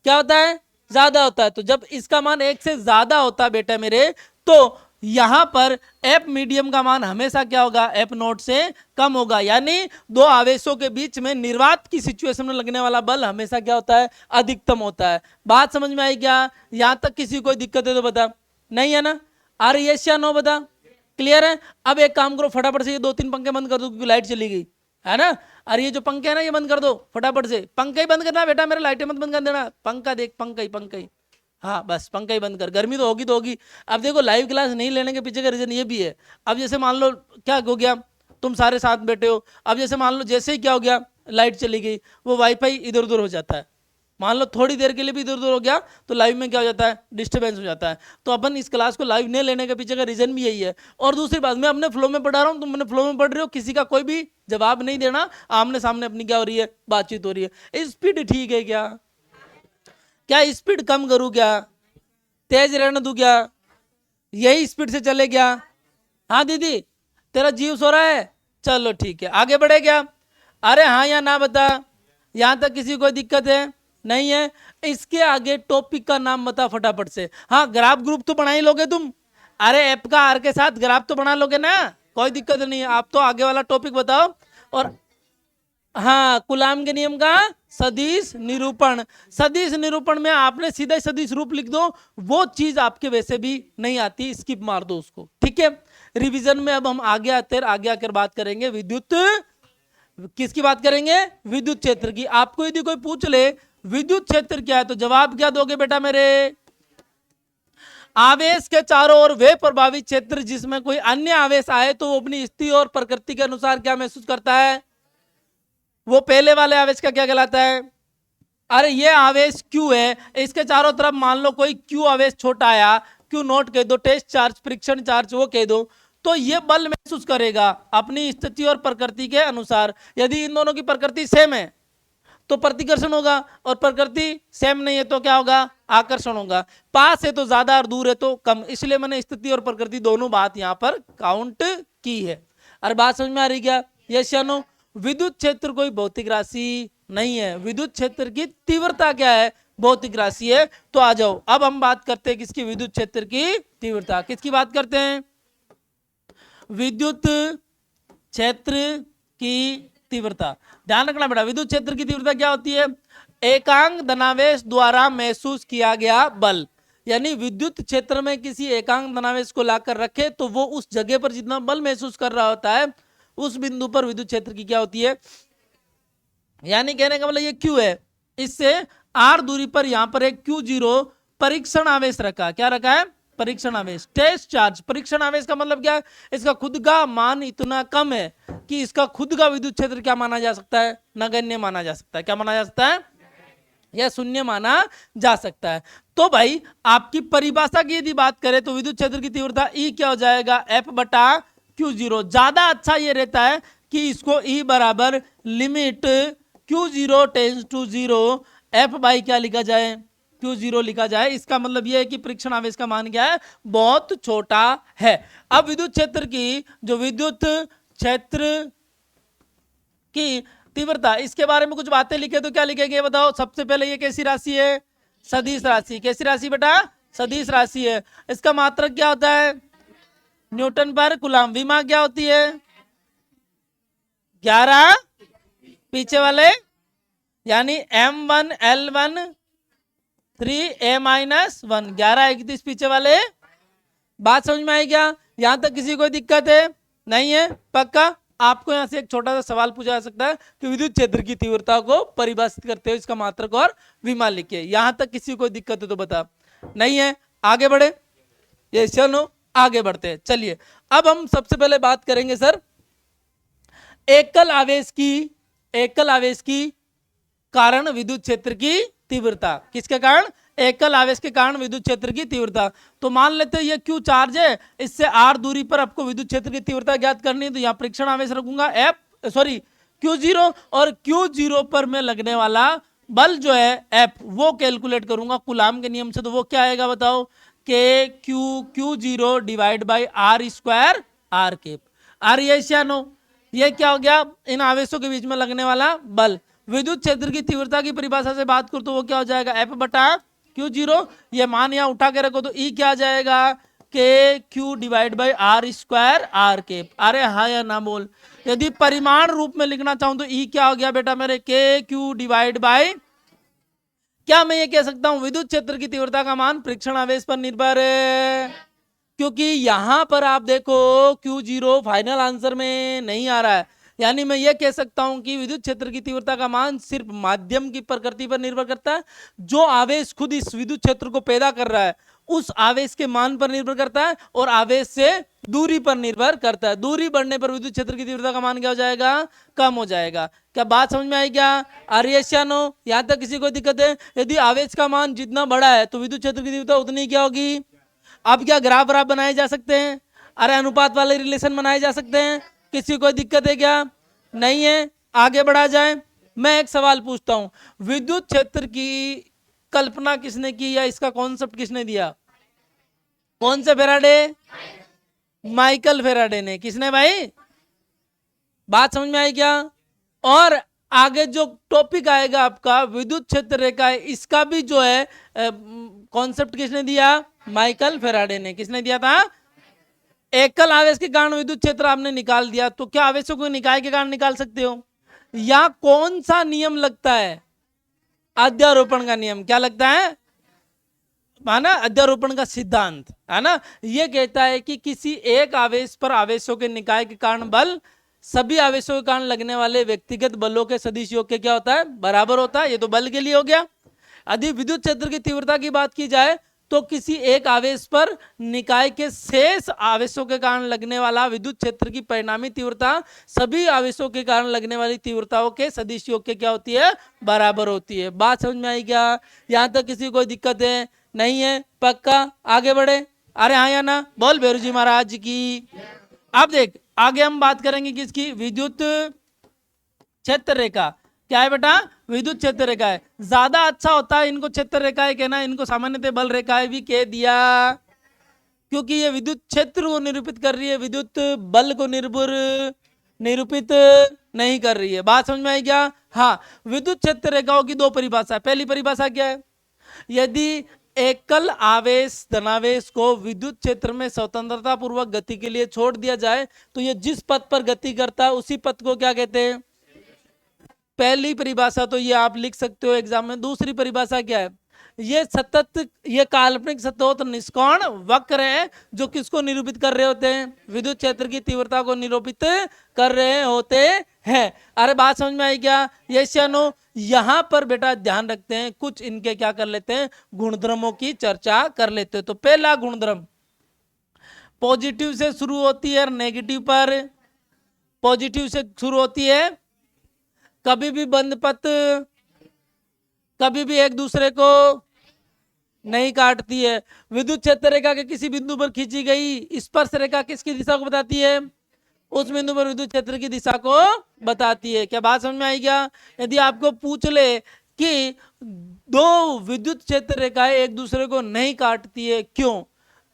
क्या होता है, ज्यादा होता है। तो जब इसका मान 1 से ज्यादा होता है बेटा मेरे, तो यहां पर एफ मीडियम का मान हमेशा क्या होगा, एफ नोट से कम होगा। यानी दो आवेशों के बीच में निर्वात की सिचुएशन में लगने वाला बल हमेशा क्या होता है, अधिकतम होता है। बात समझ में आई क्या, यहां तक किसी कोई दिक्कत है तो बता, नहीं है ना, आ रही है या नो, बता, क्लियर है। अब एक काम करो, फटाफट से ये 2-3 पंखे बंद कर दो क्योंकि लाइट चली गई है ना। अरे ये जो पंखे है ना ये बंद कर दो फटाफट से, पंखा ही बंद करना बेटा, मेरे लाइटें मत बंद कर देना, पंखा देख, पंखा ही, हाँ बस पंखा ही बंद कर, गर्मी तो होगी तो होगी। अब देखो लाइव क्लास नहीं लेने के पीछे का रीजन ये भी है। अब जैसे मान लो क्या हो गया, तुम सारे साथ बैठे हो, अब जैसे मान लो जैसे ही क्या हो गया, लाइट चली गई, वो वाईफाई इधर उधर हो जाता है, मान लो थोड़ी देर के लिए भी इधर उधर हो गया तो लाइव में क्या हो जाता है, डिस्टर्बेंस हो जाता है। तो अपन इस क्लास को लाइव नहीं लेने के पीछे का रीजन भी यही है। और दूसरी बात, मैं अपने फ्लो में पढ़ा रहा हूँ, तुम अपने फ्लो में पढ़ रहे हो, किसी का कोई भी जवाब नहीं देना, आमने सामने अपनी क्या हो रही है, बातचीत हो रही है। स्पीड ठीक है क्या, क्या स्पीड कम करूँ क्या, तेज रहने दूं क्या, यही स्पीड से चले क्या, हाँ दीदी तेरा जीव सो रहा है, चलो ठीक है आगे बढ़े क्या, अरे हाँ या ना बता, यहां तक किसी को दिक्कत है, नहीं है। इसके आगे टॉपिक का नाम बता फटाफट से। हाँ ग्राफ ग्रुप तो बना ही लोगे तुम, अरे ऐप का आर के साथ ग्राफ तो बना लोगे ना, कोई दिक्कत नहीं है। आप तो आगे वाला टॉपिक बताओ। और हाँ कुलाम के नियम का सदिश निरूपण, सदिश निरूपण में आपने सीधा सदिश रूप लिख दो, वो चीज आपके वैसे भी नहीं आती, स्किप मार दो उसको, ठीक है। रिवीजन में अब हम आगे आकर बात करेंगे विद्युत, किसकी बात करेंगे, विद्युत क्षेत्र की। आपको यदि कोई पूछ ले विद्युत क्षेत्र क्या है तो जवाब क्या दोगे बेटा मेरे, आवेश के चारों ओर वे प्रभावित क्षेत्र जिसमें कोई अन्य आवेश आए तो वो अपनी स्थिति और प्रकृति के अनुसार क्या महसूस करता है, वो पहले वाले आवेश का क्या कहलाता है। अरे ये आवेश Q है, इसके चारों तरफ मान लो कोई Q आवेश छोटा आया, Q नोट कह दो, टेस्ट चार्ज, फ्रिक्शन चार्ज वो कह दो, तो ये बल महसूस करेगा अपनी स्थिति और प्रकृति के अनुसार। यदि इन दोनों की प्रकृति सेम है तो प्रतिकर्षण होगा, और प्रकृति सेम नहीं है तो क्या होगा, आकर्षण होगा। पास है तो ज्यादा और दूर है तो कम, इसलिए मैंने स्थिति और प्रकृति दोनों बात यहाँ पर काउंट की है। अरे बात समझ में आ रही क्या, यस या नो। विद्युत क्षेत्र कोई भौतिक राशि नहीं है, विद्युत क्षेत्र की तीव्रता क्या है, भौतिक राशि है। तो आ जाओ अब हम बात करते हैं किसकी, विद्युत क्षेत्र की तीव्रता, किसकी बात करते हैं, विद्युत क्षेत्र की तीव्रता। ध्यान रखना बेटा, विद्युत क्षेत्र की तीव्रता क्या होती है, एकांक धनावेश द्वारा महसूस किया गया बल। यानी विद्युत क्षेत्र में किसी एकांक धनावेश को लाकर रखे तो वो उस जगह पर जितना बल महसूस कर रहा होता है उस बिंदु पर विद्युत क्षेत्र की क्या होती है। यानी कहने का मतलब ये Q है, इससे R दूरी पर यहां पर एक Q0 परीक्षण आवेश रखा, क्या रखा है, परीक्षण आवेश, टेस्ट चार्ज। परीक्षण आवेश का मतलब क्या है, इसका खुद का मान इतना कम है कि इसका खुद का विद्युत क्षेत्र क्या माना जा सकता है, नगण्य माना जा सकता है। क्या माना जा सकता है, या शून्य माना जा सकता है। तो भाई आपकी परिभाषा की यदि बात करें तो विद्युत क्षेत्र की तीव्रता E क्या हो जाएगा, F/Q0। ज्यादा अच्छा ये रहता है कि इसको E बराबर limit Q0 tends to 0 F by क्या लिखा जाए, Q0 लिखा जाए। इसका मतलब यह है कि परीक्षण आवेश का मान क्या है, बहुत छोटा है। अब विद्युत क्षेत्र की, जो विद्युत क्षेत्र की तीव्रता, इसके बारे में कुछ बातें लिखे तो क्या लिखेंगे बताओ। सबसे पहले ये कैसी राशि है, सदिश राशि। कैसी राशि बेटा, सदिश राशि है। इसका मात्रक क्या होता है? न्यूटन पर कूलम। विमा क्या होती है? 11 पीछे वाले यानी M1L1 3A-1, 11 31 पीछे वाले। बात समझ में आई क्या? यहां तक किसी को दिक्कत है? नहीं है? पक्का? आपको यहां से एक छोटा सा सवाल पूछा जा सकता है कि विद्युत क्षेत्र की तीव्रता को परिभाषित करते हुए इसका मात्रक और विमा लिखिए। यहां तक किसी को दिक्कत है तो बता। नहीं है? आगे बढ़े। ये चलो आगे बढ़ते हैं। चलिए अब हम सबसे पहले बात करेंगे सर एकल आवेश की कारण विद्युत क्षेत्र की तीव्रता। किसके कारण? एकल आवेश के कारण विद्युत क्षेत्र की तीव्रता। तो मान लेते हैं ये Q चार्ज है, इससे R दूरी पर आपको विद्युत क्षेत्र की तीव्रता ज्ञात करनी है। तो यहाँ परीक्षण आवेश रखूंगा Q0 और Q0 पर मैं लगने वाला बल जो है F वो कैलकुलेट करूंगा कूलाम के नियम से। तो वो क्या आएगा बताओ? Q0 divide by R square R cap. ये क्या हो गया? इन आवेशों के बीच में लगने वाला बल। विद्युत क्षेत्र की तीव्रता की परिभाषा से बात करूं तो वो क्या हो जाएगा? F बटा Q0। ये मान यहां उठा के रखो तो E क्या आ जाएगा? KQ divide by R square R cap. अरे हाँ या ना बोल। यदि परिमाण रूप में लिखना चाहूं तो E क्या हो गया बेटा मेरे? KQ डिवाइड बाई, क्या मैं ये कह सकता हूं विद्युत क्षेत्र की तीव्रता का मान परीक्षण आवेश पर निर्भर है? क्योंकि यहां पर आप देखो Q0 फाइनल आंसर में नहीं आ रहा है। यानी मैं ये कह सकता हूं कि विद्युत क्षेत्र की तीव्रता का मान सिर्फ माध्यम की प्रकृति पर निर्भर करता है। जो आवेश खुद इस विद्युत क्षेत्र को पैदा कर रहा है उस आवेश के मान पर निर्भर करता है और आवेश से दूरी पर निर्भर करता है। दूरी बढ़ने पर विद्युत क्षेत्र की तीव्रता का मान क्या हो जाएगा? कम हो जाएगा। क्या बात समझ में आई क्या? आर्यस या नो? यहां तक किसी को दिक्कत है? यदि आवेश का मान जितना बड़ा है तो विद्युत क्षेत्र की तीव्रता उतनी क्या होगी? अब क्या ग्राफ बनाए जा सकते हैं? अरे अनुपात वाले रिलेशन बनाए जा सकते हैं। किसी को दिक्कत है क्या? नहीं है? आगे बढ़ा जाए। मैं एक सवाल पूछता हूं, विद्युत क्षेत्र की कल्पना किसने की या इसका कॉन्सेप्ट किसने दिया? कौन से फेराडे? माइकल फेराडे ने। किसने भाई? बात समझ में आई क्या? और आगे जो टॉपिक आएगा आपका विद्युत क्षेत्र रेखा है, इसका भी जो है कॉन्सेप्ट किसने दिया? माइकल फेराडे ने। किसने दिया था? एकल आवेश के कारण विद्युत क्षेत्र आपने निकाल दिया, तो क्या आवेशों को निकाय के कारण निकाल सकते हो? या कौन सा नियम लगता है? अध्यारोपण का नियम। क्या लगता है? माना अध्यारोपण का सिद्धांत है ना। यह कहता है कि किसी एक आवेश पर आवेशों के निकाय के कारण बल सभी आवेशों के कारण लगने वाले व्यक्तिगत बलों के सदिश योग के क्या होता है? बराबर होता है। ये तो बल के लिए हो गया। यदि विद्युत क्षेत्र की तीव्रता की बात की जाए तो किसी एक आवेश पर निकाय के शेष आवेशों के कारण लगने वाला विद्युत क्षेत्र की परिणामी तीव्रता सभी आवेशों के कारण लगने वाली तीव्रताओं के सदिश योग के क्या होती है? बराबर होती है। बात समझ में आई क्या? यहां तक किसी को कोई दिक्कत है? नहीं है? पक्का? आगे बढ़े। अरे हाँ या ना बोल भैरू जी महाराज की। अब देख आगे हम बात करेंगे किसकी? विद्युत क्षेत्र रेखा। क्या है बेटा? विद्युत क्षेत्र रेखा है। ज्यादा अच्छा होता है इनको क्षेत्र रेखाएं कहना, इनको सामान्यतः बल रेखाएं भी कह दिया, क्योंकि ये विद्युत क्षेत्र को निरूपित कर रही है, विद्युत बल को निरूपित नहीं कर रही है। बात समझ में आई क्या? हाँ, विद्युत क्षेत्र रेखाओं की दो परिभाषा। पहली परिभाषा क्या है? यदि एकल आवेश धनावेश को विद्युत क्षेत्र में स्वतंत्रता पूर्वक गति के लिए छोड़ दिया जाए तो ये जिस पथ पर गति करता है उसी पथ को क्या कहते हैं? पहली परिभाषा तो ये आप लिख सकते हो एग्जाम में। दूसरी परिभाषा क्या है? ये सतत, ये काल्पनिक सतत निष्कोण वक्र है जो किसको निरूपित कर रहे होते हैं? विद्युत क्षेत्र की तीव्रता को निरूपित कर रहे होते हैं। अरे बात समझ में आई क्या? यस या नो? यहां पर बेटा ध्यान रखते हैं, कुछ इनके क्या कर लेते हैं? गुणधर्मों की चर्चा कर लेते हैं। तो पहला गुणधर्म, पॉजिटिव से शुरू होती है और नेगेटिव पर, पॉजिटिव से शुरू होती है, कभी भी बंद पथ, कभी भी एक दूसरे को नहीं काटती है। विद्युत क्षेत्र रेखा के किसी बिंदु पर खींची गई स्पर्श रेखा किसकी दिशा को बताती है? उस बिंदु पर विद्युत क्षेत्र की दिशा को बताती है। क्या बात समझ में आई क्या? यदि आपको पूछ ले कि दो विद्युत क्षेत्र रेखाएं एक दूसरे को नहीं काटती है, क्यों?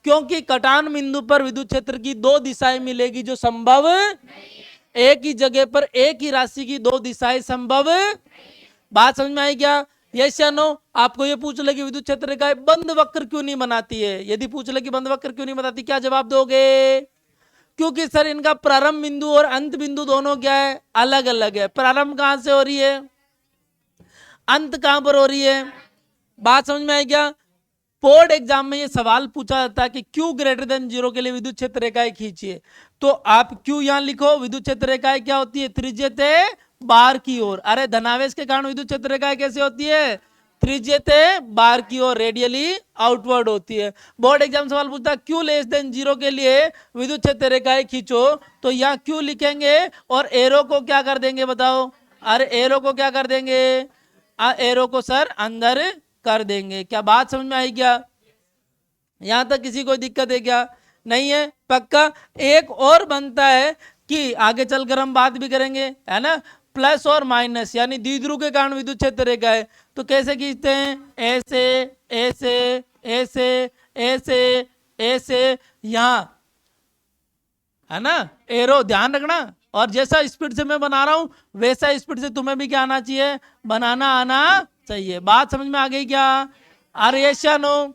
क्योंकि कटान बिंदु पर विद्युत क्षेत्र की दो दिशाएं मिलेगी जो संभव, एक ही जगह पर एक ही राशि की दो दिशाएं संभव। बात समझ में आई क्या? यस या नो? आपको ये पूछ ले कि विद्युत क्षेत्र रेखाएं बंद वक्र क्यों नहीं बनाती है, यदि पूछ ले कि बंद वक्र क्यों नहीं बनाती, क्या जवाब दोगे? क्योंकि सर इनका प्रारंभ बिंदु और अंत बिंदु दोनों क्या है, अलग अलग है। प्रारंभ कहां से हो रही है, अंत कहां पर हो रही है? बात समझ में आई क्या? बोर्ड एग्जाम में ये सवाल पूछा जाता है कि Q ग्रेटर देन 0 के लिए विद्युत क्षेत्र रेखाएं खींचिए, तो आप Q यहां लिखो। विद्युत क्षेत्र रेखाएं क्या होती है, त्रिज्यते बार की ओर। अरे धनावेश के कारण विद्युत क्षेत्र रेखाएं कैसे होती है, त्रिज्यते बार की ओर, रेडियली आउटवर्ड होती है। बोर्ड एग्जाम सवाल पूछता है Q लेस देन 0 के लिए विद्युत क्षेत्र रेखाएं खींचो, तो यहाँ Q लिखेंगे और एरो को क्या कर देंगे बताओ? अरे एरो को क्या कर देंगे, एरो को सर अंदर कर देंगे। क्या बात समझ में आई क्या? यहां तक किसी को दिक्कत है क्या? नहीं है, पक्का। एक और बनता है कि आगे चलकर हम बात भी करेंगे, है ना, प्लस और माइनस यानी द्विध्रुव के कारण विद्युत क्षेत्र रेखा है, तो कैसे खींचते हैं, ऐसे ऐसे ऐसे ऐसे ऐसे, यहां, है ना, एरो ध्यान रखना। और जैसा स्पीड से मैं बना रहा हूं वैसा स्पीड से तुम्हें भी क्या आना चाहिए, बनाना आना चाहिए। बात समझ में आ गई क्या? अरे यस या नो?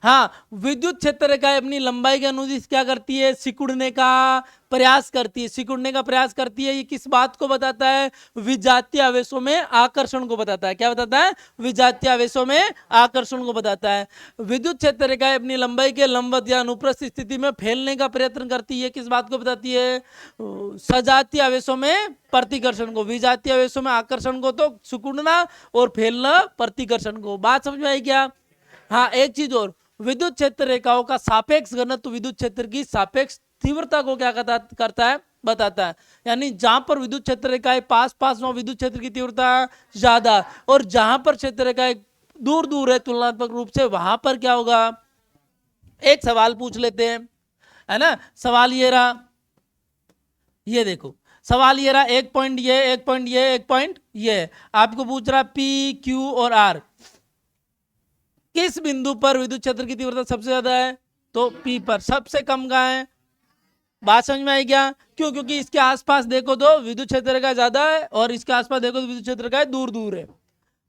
हाँ, विद्युत क्षेत्र रेखाएं अपनी लंबाई के अनुसार क्या करती है, सिकुड़ने का प्रयास करती है। सिकुड़ने का प्रयास करती है, ये किस बात को बताता है, विजातीय आवेशों में आकर्षण को बताता है। क्या बताता है, विजातीय आवेशों में आकर्षण को बताता है। विद्युत क्षेत्र रेखाएं अपनी लंबाई के लंबवत या अनुप्रस्थ स्थिति में फैलने का प्रयत्न करती है, किस बात को बताती है, सजातीय आवेशों में प्रतिकर्षण को। विजातीय आवेशों में आकर्षण को तो सिकुड़ना और फैलना प्रतिकर्षण को। बात समझ में आई क्या? हाँ, एक चीज और, विद्युत क्षेत्र रेखाओं का सापेक्ष घनत्व विद्युत क्षेत्र की सापेक्ष तीव्रता को क्या करता है, बताता है। यानी जहां पर विद्युत क्षेत्र रेखाएं पास पास वहां विद्युत क्षेत्र की तीव्रता ज्यादा, और जहां पर क्षेत्र रेखाएं दूर दूर है तुलनात्मक रूप से, वहां पर क्या होगा। एक सवाल पूछ लेते हैं, है ना, सवाल ये रहा, ये देखो सवाल ये रहा, एक पॉइंट ये, एक पॉइंट ये, एक पॉइंट ये, आपको पूछ रहा P, Q और R किस बिंदु पर विद्युत क्षेत्र की तीव्रता सबसे ज्यादा है, तो P पर। सबसे कम कहां है? बात समझ में आई क्या? क्यों? क्योंकि इसके आसपास देखो तो विद्युत क्षेत्र का ज्यादा है और इसके आसपास देखो तो विद्युत क्षेत्र का दूर दूर है।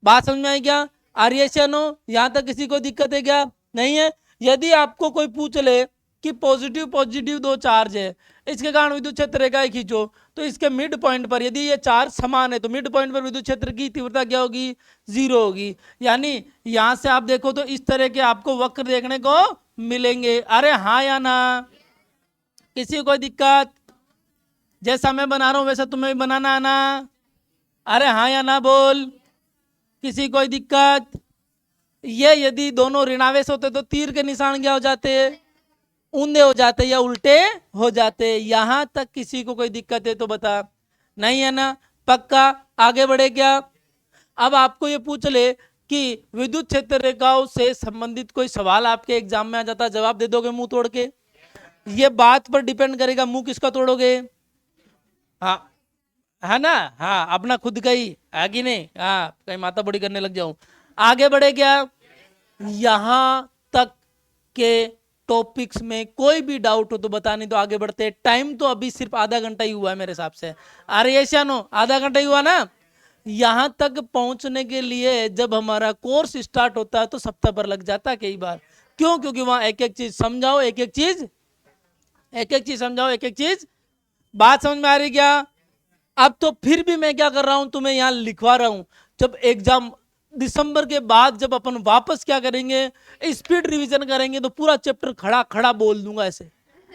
बात समझ में आई क्या? आर्यस या नो? यहां तक किसी को दिक्कत है क्या? नहीं है। यदि आपको कोई पूछ ले कि पॉजिटिव पॉजिटिव दो चार्ज है, इसके कारण विद्युत क्षेत्र रेखाएं खींचो, तो इसके मिड पॉइंट पर यदि ये चार्ज समान है तो मिड पॉइंट पर विद्युत क्षेत्र की तीव्रता क्या होगी, 0 होगी। यानी यहां से आप देखो तो इस तरह के आपको वक्र देखने को मिलेंगे। अरे हाँ या ना? किसी को दिक्कत? जैसा मैं बना रहा हूं वैसा तुम्हें भी बनाना आना। अरे हाँ या ना बोल, किसी कोई दिक्कत? ये यदि दोनों ऋणावेश होते तो तीर के निशान क्या हो जाते, ऊंधे हो जाते या उल्टे हो जाते। यहां तक किसी को कोई दिक्कत है तो बता। नहीं है ना? पक्का। आगे बढ़े क्या? अब आपको ये पूछ ले कि विद्युत क्षेत्र रेखाओं से संबंधित कोई सवाल आपके एग्जाम में आ जाता, जवाब दे दोगे मुंह तोड़ के? ये बात पर डिपेंड करेगा मुंह किसका तोड़ोगे। हाँ, है ना? हाँ, अपना खुद का ही है कि नहीं? हाँ, कहीं माता बड़ी करने लग जाऊं। आगे बढ़े क्या? यहां तक के टॉपिक्स में कोई भी डाउट हो तो बता, नहीं तो आगे बढ़ते हैं। टाइम तो अभी सिर्फ आधा घंटा ही हुआ है मेरे हिसाब से। अरे ऐसा नो, आधा घंटा ही हुआ ना? यहां तक पहुंचने के लिए जब हमारा कोर्स स्टार्ट होता है तो सप्ताह भर लग जाता है कई बार। क्यों? क्योंकि वहां एक एक चीज समझाओ, एक एक चीज समझाओ, एक एक चीज। बात समझ में आ रही क्या? अब तो फिर भी मैं क्या कर रहा हूं, तुम्हें यहां लिखवा रहा हूं। जब एग्जाम दिसंबर के बाद जब अपन वापस क्या करेंगे, स्पीड रिवीजन करेंगे, तो पूरा चैप्टर खड़ा खड़ा बोल दूंगा ऐसे,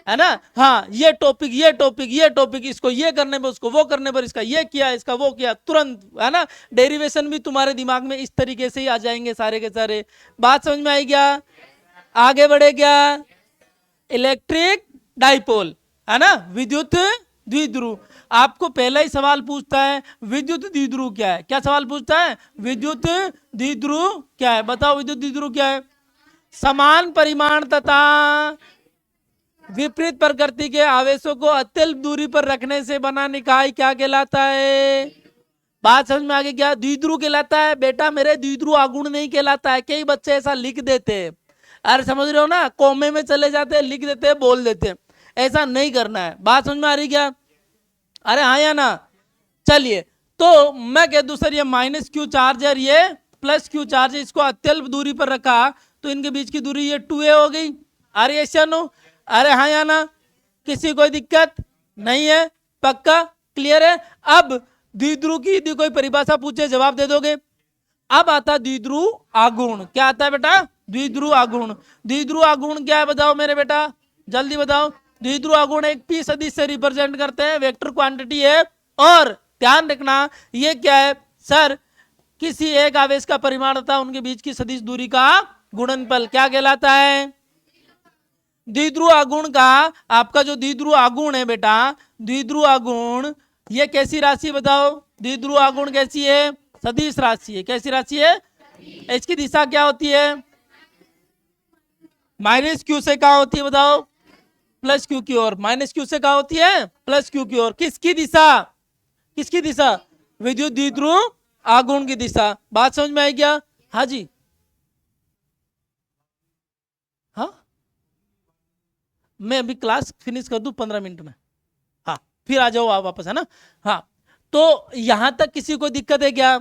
है ना? हाँ, ये टॉपिक ये टॉपिक ये टॉपिक, इसको ये करने पर उसको वो करने पर, इसका ये किया इसका वो किया, तुरंत, है ना? डेरिवेशन भी तुम्हारे दिमाग में इस तरीके से ही आ जाएंगे सारे के सारे। बात समझ में आई क्या? आगे बढ़े क्या? इलेक्ट्रिक डाइपोल, है ना, विद्युत द्विध्रुव। आपको पहला ही सवाल पूछता है विद्युत द्विध्रुव क्या है। क्या सवाल पूछता है? विद्युत द्विध्रुव क्या है? बताओ विद्युत द्विध्रुव क्या है? समान परिमाण तथा विपरीत प्रकृति के आवेशों को अत्यल्प दूरी पर रखने से बना निकाय क्या कहलाता है? बात समझ में आ गई क्या? द्विध्रुव कहलाता है। बेटा मेरे, द्विध्रुव आगुण नहीं कहलाता है। कई बच्चे ऐसा लिख देते हैं, अरे समझ रहे हो ना, कॉमे में चले जाते हैं, लिख देते हैं, बोल देते हैं। ऐसा नहीं करना है। बात समझ में आ रही क्या? अरे हाँ या ना? चलिए, तो मैं कह दूं सर ये माइनस क्यू चार्ज है और ये प्लस क्यू चार्ज है, इसको अत्यल्प दूरी पर रखा तो इनके बीच की दूरी ये 2a हो गई। अरे ऐसा नो, अरे हाँ या ना, किसी कोई दिक्कत नहीं है, पक्का क्लियर है। अब द्विध्रुव की यदि कोई परिभाषा पूछे जवाब दे दोगे। अब आता द्विध्रुव आघूर्ण, क्या आता है बेटा? द्विध्रुव आघूर्ण। द्विध्रुव आघूर्ण क्या है बताओ मेरे बेटा, जल्दी बताओ। द्विध्रुव आघूर्ण एक पी सदिश से रिप्रेजेंट करते हैं, वेक्टर क्वांटिटी है। और ध्यान रखना ये क्या है सर, किसी एक आवेश का परिमाण तथा उनके बीच की सदिश दूरी का गुणनफल क्या कहलाता है? द्विध्रुव आघूर्ण का आपका जो द्विध्रुव आघूर्ण है बेटा, द्विध्रुव आघूर्ण ये कैसी राशि है बताओ? द्विध्रुव आघूर्ण कैसी है? सदिश राशि है। कैसी राशि है? इसकी दिशा क्या होती है? माइनस क्यू से कहा होती है बताओ? प्लस क्यू की ओर। माइनस क्यू से कहा होती है? प्लस क्यू की ओर। किसकी दिशा? किसकी दिशा? विद्युत द्विध्रुव आघूर्ण की दिशा। बात समझ में आई क्या? हाँ जी, हाँ मैं अभी क्लास फिनिश कर दूं 15 मिनट में, हाँ फिर आ जाओ आप वापस, है ना? हाँ तो यहां तक किसी को दिक्कत है क्या?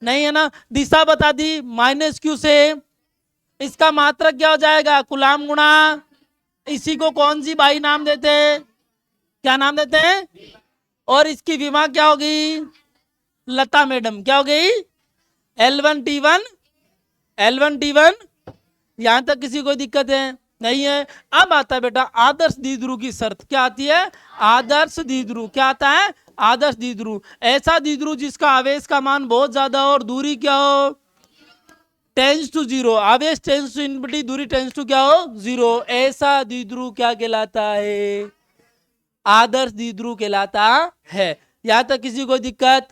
नहीं है ना? दिशा बता दी माइनस क्यू से, इसका मात्रक क्या हो जाएगा? कूलाम गुणा, इसी को कौन सी बाई नाम देते हैं? क्या नाम देते हैं? और इसकी विमा क्या होगी? लता मैडम। क्या हो गई? L1T1, L1T1। यहां तक किसी को दिक्कत है? नहीं है। अब आता है बेटा आदर्श द्विध्रुव की शर्त। क्या आती है? आदर्श द्विध्रुव। क्या आता है? आदर्श द्विध्रुव। ऐसा द्विध्रुव जिसका आवेश का मान बहुत ज्यादा हो और दूरी क्या हो? Tends to zero. आवेश टेंस टू इनफिनिटी, दूरी टेंस टू क्या हो? जीरो। ऐसा द्विध्रुव क्या कहलाता है? आदर्श द्विध्रुव कहलाता है। यहां तक किसी को दिक्कत?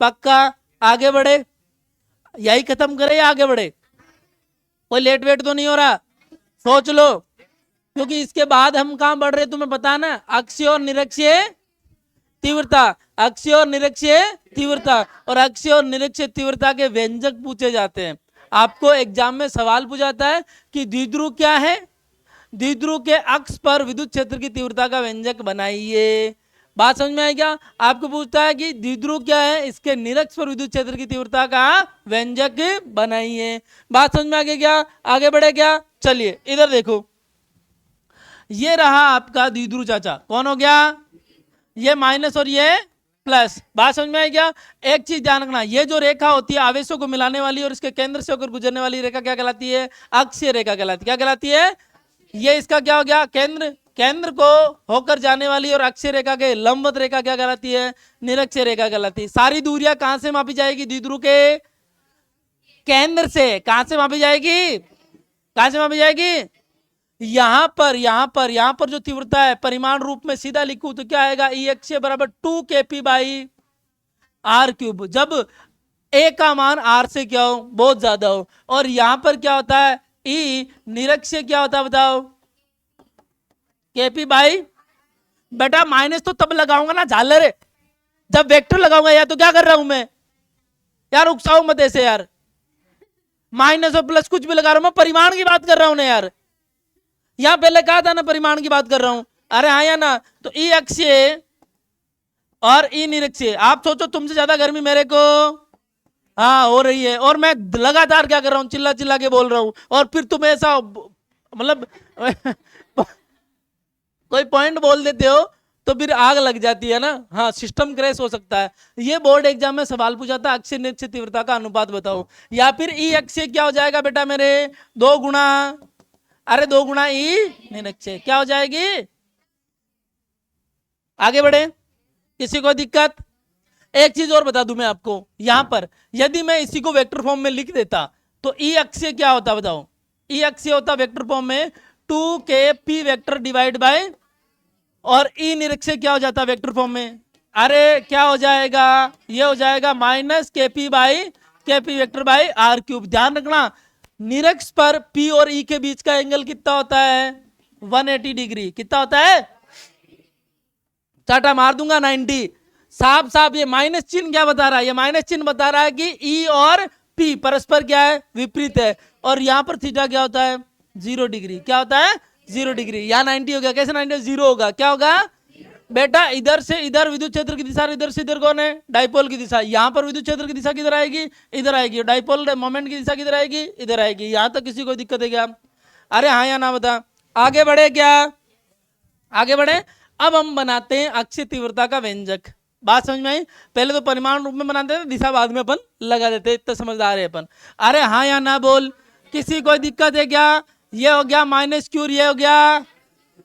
पक्का आगे बढ़े, यही खत्म करे या आगे बढ़े? कोई लेट वेट तो नहीं हो रहा? सोच लो, क्योंकि इसके बाद हम कहां बढ़ रहे तुम्हें पता ना? अक्षीय और निरक्षीय तीव्रता। अक्षीय और निरक्षीय तीव्रता, और अक्षीय और निरक्षीय तीव्रता के व्यंजक पूछे जाते हैं। आपको एग्जाम में सवाल पूछा जाता है कि द्विध्रुव क्या है? द्विध्रुव के अक्ष पर विद्युत क्षेत्र की तीव्रता का व्यंजक बनाइए। बात समझ में आई क्या? आपको पूछता है कि द्विध्रुव क्या है, इसके निरक्ष पर विद्युत क्षेत्र की तीव्रता का व्यंजक बनाइए। बात समझ में आ गई क्या? आगे बढ़े क्या? चलिए इधर देखो, ये रहा आपका द्विध्रुव चाचा। कौन हो गया? ये माइनस और ये प्लस। बात समझ में आई क्या? एक चीज ध्यान रखना, ये जो रेखा होती है आवेशों को मिलाने वाली और इसके केंद्र से होकर गुजरने वाली रेखा क्या कहलाती है? अक्षीय रेखा कहलाती है। क्या कहलाती है? ये इसका क्या हो गया? केंद्र। केंद्र को होकर जाने वाली और अक्षीय रेखा के लंबवत रेखा क्या कहलाती है? निरक्षीय रेखा कहलाती है। सारी दूरियां कहां से मापी जाएगी? द्विध्रुव के केंद्र से। कहां से मापी जाएगी? कहां से मापी जाएगी? यहां पर, यहां पर जो तीव्रता है परिमाण रूप में सीधा लिखूं तो क्या आएगा? ई अक्षीय बराबर 2kp/r³। जब ए का मान आर से क्या हो? बहुत ज्यादा हो। और यहां पर क्या होता है? ई निरक्षीय क्या होता है बताओ? kp/, बेटा माइनस तो तब लगाऊंगा ना झालर, जब वेक्टर लगाऊंगा। या तो क्या कर रहा हूं मैं यार, उकसाओ मत ऐसे यार। माइनस और प्लस कुछ भी लगा रहा हूं, मैं परिमाण की बात कर रहा हूं ना यार। यहां पहले कहा था ना परिमाण की बात कर रहा हूं। अरे हाँ या ना? तो ई अक्षीय और ई निरक्षीय। आप सोचो तुमसे ज्यादा गर्मी मेरे को हाँ हो रही है, और मैं लगातार क्या कर रहा हूं? चिल्ला चिल्ला के बोल रहा हूं, और फिर तुम ऐसा मतलब कोई पॉइंट बोल देते हो तो फिर आग लग जाती है ना। हाँ सिस्टम क्रैश हो सकता है। ये बोर्ड एग्जाम में सवाल पूछा था, अक्षीय निरक्षीय तीव्रता का अनुपात बताओ। या फिर ई अक्षीय क्या हो जाएगा बेटा मेरे? 2 गुणा, अरे 2 गुणा ई निरक्षीय क्या हो जाएगी? आगे बढ़े, किसी को दिक्कत? एक चीज और बता दूं मैं आपको, यहां पर यदि मैं इसी को वेक्टर फॉर्म में लिख देता तो ई अक्षीय क्या होता बताओ? ई अक्षीय होता वेक्टर फॉर्म में 2kp वेक्टर डिवाइड बाय, और ई निरक्षीय क्या हो जाता वेक्टर फॉर्म में? अरे क्या हो जाएगा? ये हो जाएगा -kp/kp वेक्टर बाय r³। ध्यान रखना निरक्ष पर p और e के बीच का एंगल कितना होता है? 180 डिग्री। कितना होता है? चाटा मार दूंगा 90। साफ साफ ये माइनस चिन्ह क्या बता रहा है? ये माइनस चिन्ह बता रहा है कि ई और पी परस्पर क्या है? विपरीत है। और यहां पर थीटा क्या होता है? 0 डिग्री। क्या होता है? 0 डिग्री। यहाँ 90 हो गया। कैसे 90? 0 होगा। क्या होगा? बेटा इधर से इधर विद्युत क्षेत्र की दिशा, इधर से इधर कौन है, डाइपोल की दिशा। यहाँ पर विद्युत क्षेत्र की दिशा किधर आएगी, इधर आएगी। डाइपोल मोमेंट की दिशा किधर आएगी, इधर आएगी। यहाँ तक किसी को दिक्कत है क्या? अरे हाँ या ना बता। आगे बढ़े क्या, आगे बढ़े। अब हम बनाते हैं अक्षीय तीव्रता का व्यंजक। बात समझ में आई? पहले तो परिमाण रूप में बनाते थे, दिशा बाद में अपन लगा देते, इतना समझदार है अपन। अरे हाँ या ना बोल, किसी कोई दिक्कत है क्या? ये हो गया माइनस क्यू, ये हो गया,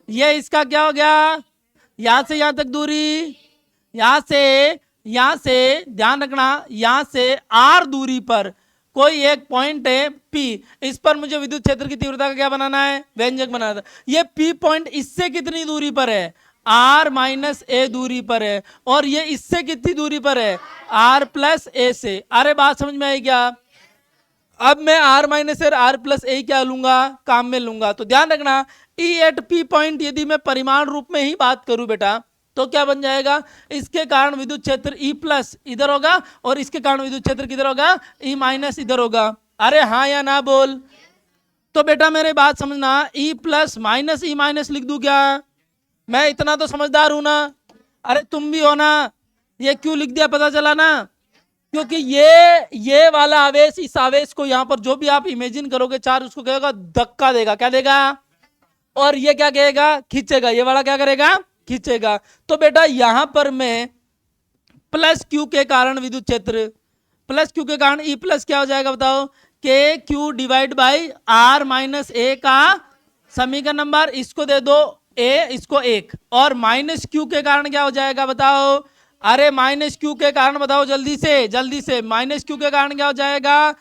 ये इसका क्या हो गया, यहां से यहां तक दूरी, यहां से ध्यान रखना, यहां से आर दूरी पर कोई एक पॉइंट है पी, इस पर मुझे विद्युत क्षेत्र की तीव्रता का क्या बनाना है, व्यंजक बनाना है। ये पी पॉइंट इससे कितनी दूरी पर है, आर माइनस ए दूरी पर है, और ये इससे कितनी दूरी पर है, आर प्लस ए से। अरे बात समझ में आई क्या? अब मैं आर माइनस और आर प्लस ए क्या लूंगा, काम में लूंगा। तो ध्यान रखना, ई एट पी पॉइंट यदि मैं परिमाण रूप में ही बात करूं बेटा, तो क्या बन जाएगा, इसके कारण विद्युत क्षेत्र ई प्लस इधर होगा, और इसके कारण विद्युत क्षेत्र किधर होगा, ई माइनस इधर होगा। अरे हाँ या ना बोल। तो बेटा मेरे बात समझना, E plus minus E minus लिख दूं क्या? मैं इतना तो समझदार हूं ना? अरे तुम भी हो ना? ये क्यों लिख दिया पता चला ना? क्योंकि ये वाला आवेश, इस आवेश को यहां पर जो भी आप इमेजिन करोगे चार्ज, उसको कहेगा धक्का देगा, क्या देगा, और ये क्या कहेगा, खींचेगा। ये वाला क्या करेगा, खींचेगा। तो बेटा यहां पर मैं प्लस क्यू के कारण विद्युत क्षेत्र, प्लस क्यू के कारण ई प्लस क्या हो जाएगा बताओ, K Q divide by R minus A का समीकरण नंबर, इसको दे दो ए, इसको एक, और माइनस क्यू के कारण क्या हो जाएगा बताओ। अरे माइनस क्यू के कारण बताओ जल्दी से, जल्दी से। माइनस क्यू के कारण क्या हो जाएगा,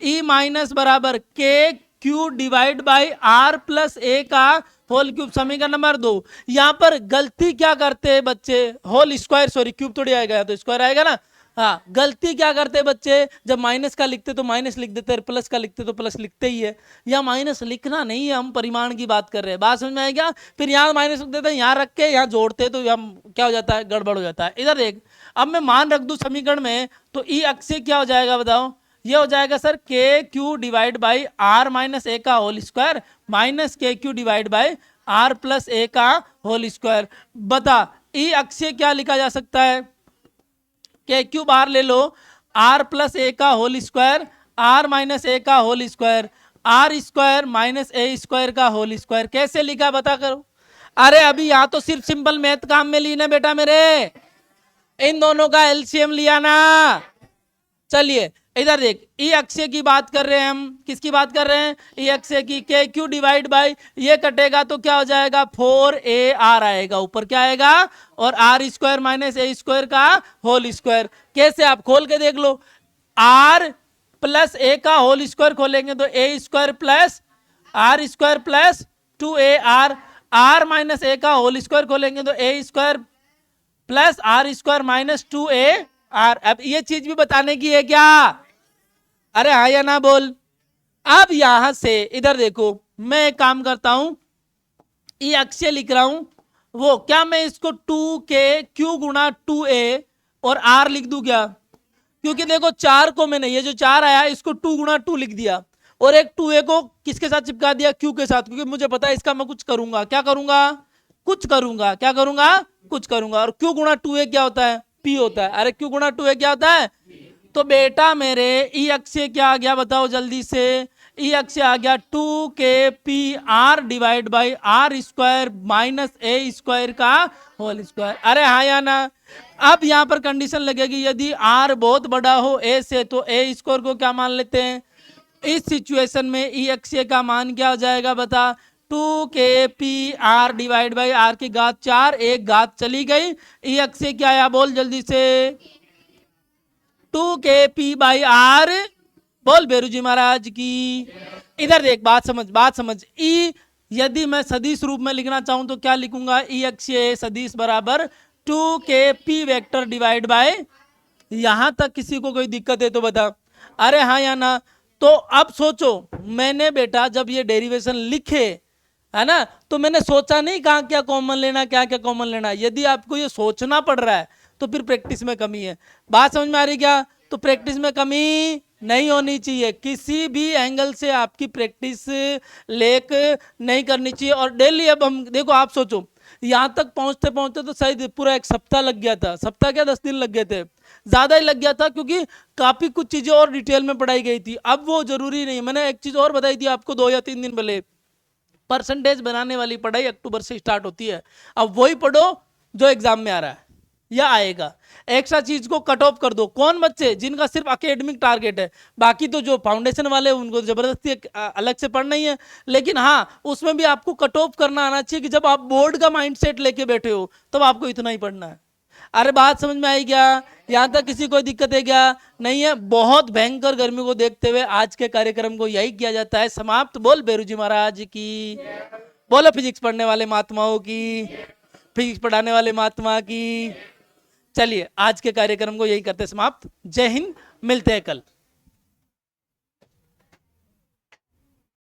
ई माइनस बराबर K Q divide by R plus A का होल क्यूब, समीकरण नंबर 2। यहां पर गलती क्या करते हैं बच्चे, होल स्क्वायर, सॉरी क्यूब थोड़ी आएगा, तो स्क्वायर आएगा ना। हाँ, गलती क्या करते बच्चे, जब माइनस का लिखते तो माइनस लिख देते, प्लस का लिखते तो प्लस लिखते ही है। या माइनस लिखना नहीं है, हम परिमाण की बात कर रहे हैं, बात समझ में आएगा। फिर यहाँ माइनस लिख देते हैं, यहाँ रख के यहाँ जोड़ते तो हम क्या हो जाता है, गड़बड़ हो जाता है। इधर देख, अब मैं मान रख दूं समीकरण में, तो ई अक्षीय क्या हो जाएगा बताओ, ये हो जाएगा sir K Q divide by R minus A का whole square minus K Q divide by R plus A का होल स्क्वायर। बता ई अक्षीय क्या लिखा जा सकता है, के क्यू बाहर ले लो, आर प्लस ए का whole square, R minus A का whole square, R square minus A square का होल स्क्वायर। कैसे लिखा बता करो। अरे अभी यहाँ तो सिर्फ सिंपल मैथ काम में ली ना बेटा मेरे, इन दोनों का एलसीएम लिया ना। चलिए इधर देख, ई अक्षय की बात कर रहे हैं हम, किसकी बात कर रहे हैं, ई अक्षय की। के क्यू डिवाइड बाई ये कटेगा तो क्या हो जाएगा, 4 AR आएगा, ऊपर क्या आएगा, और R square minus A square का होल स्क्वायर। कैसे, आप खोल के देख लो, आर प्लस ए का होल स्क्वायर खोलेंगे तो A square plus R square plus 2AR, R minus A का होल स्क्वायर खोलेंगे तो A square plus R square minus 2AR। अब ये चीज भी बताने की है क्या, अरे हाँ या ना बोल। अब यहां से इधर देखो, मैं एक काम करता हूं, ये अक्षय लिख रहा हूं, वो क्या मैं इसको 2k क्यू गुणा 2a और r लिख दूं क्या, क्योंकि देखो 4 को मैंने, ये जो 4 आया इसको 2 गुणा 2 लिख दिया, और एक 2a को किसके साथ चिपका दिया, q के साथ, क्योंकि मुझे पता है इसका मैं कुछ करूंगा, क्या करूंगा, कुछ करूंगा, क्या करूंगा, कुछ करूंगा। और q गुणा 2a क्या होता है, p होता है। अरे q गुणा 2a क्या होता है, तो बेटा मेरे ई अक्षय क्या आ गया बताओ जल्दी से, ई अक्षय आ गया 2kpr divide by R square minus A square का होल स्क्वायर। अरे हाँ या ना। अब यहां पर कंडीशन लगेगी, यदि r बहुत बड़ा हो a से तो a स्क्वायर को क्या मान लेते हैं, इस सिचुएशन में ई अक्षय का मान क्या हो जाएगा बता, 2kpr डिवाइड बाई आर की घात 4, एक घात चली गई, ई अक्षय क्या आया बोल जल्दी से, 2kp बाई आर, बोल बेरू जी महाराज की। इधर देख, बात समझ, बात समझ। ई यदि मैं सदिश रूप में लिखना चाहूं तो क्या लिखूंगा, ई अक्षय सदिश बराबर 2kp वेक्टर डिवाइड बाय, यहां तक किसी को कोई दिक्कत है तो बता, अरे हाँ या ना। तो अब सोचो, मैंने बेटा जब ये डेरिवेशन लिखे है ना, तो मैंने सोचा नहीं कहाँ क्या कॉमन लेना, क्या क्या कॉमन लेना। यदि आपको ये सोचना पड़ रहा है तो फिर प्रैक्टिस में कमी है। बात समझ में आ रही क्या, तो प्रैक्टिस में कमी नहीं होनी चाहिए, किसी भी एंगल से आपकी प्रैक्टिस लेक नहीं करनी चाहिए। और डेली अब हम देखो, आप सोचो यहाँ तक पहुंचते पहुंचते तो शायद पूरा एक सप्ताह लग गया था, सप्ताह क्या 10 दिन लग गए थे, ज़्यादा ही लग गया था, क्योंकि काफ़ी कुछ चीज़ें और डिटेल में पढ़ाई गई थी। अब वो जरूरी नहीं, मैंने एक चीज़ और बताई थी आपको 2 या 3 दिन पहले, परसेंटेज बनाने वाली पढ़ाई अक्टूबर से स्टार्ट होती है। अब वही पढ़ो जो एग्जाम में आ रहा है या आएगा। एक्स्ट्रा चीज को कट ऑफ कर दो। कौन बच्चे जिनका सिर्फ एकेडमिक टारगेट है, बाकी तो जो फाउंडेशन वाले उनको जबरदस्ती अलग से पढ़ना ही है, लेकिन हाँ उसमें भी आपको कट ऑफ करना आना चाहिए कि जब आप बोर्ड का माइंडसेट लेके बैठे हो तब आपको इतना ही पढ़ना है। अरे बात समझ में आई क्या? यहाँ तक किसी को दिक्कत है क्या? नहीं है। बहुत भयंकर गर्मी को देखते हुए आज के कार्यक्रम को यही किया जाता है समाप्त। बोल बेरू जी महाराज की, बोलो फिजिक्स पढ़ने वाले महात्माओं की, फिजिक्स पढ़ाने वाले महात्मा की। चलिए आज के कार्यक्रम को यही करते समाप्त। जय हिंद, मिलते हैं कल।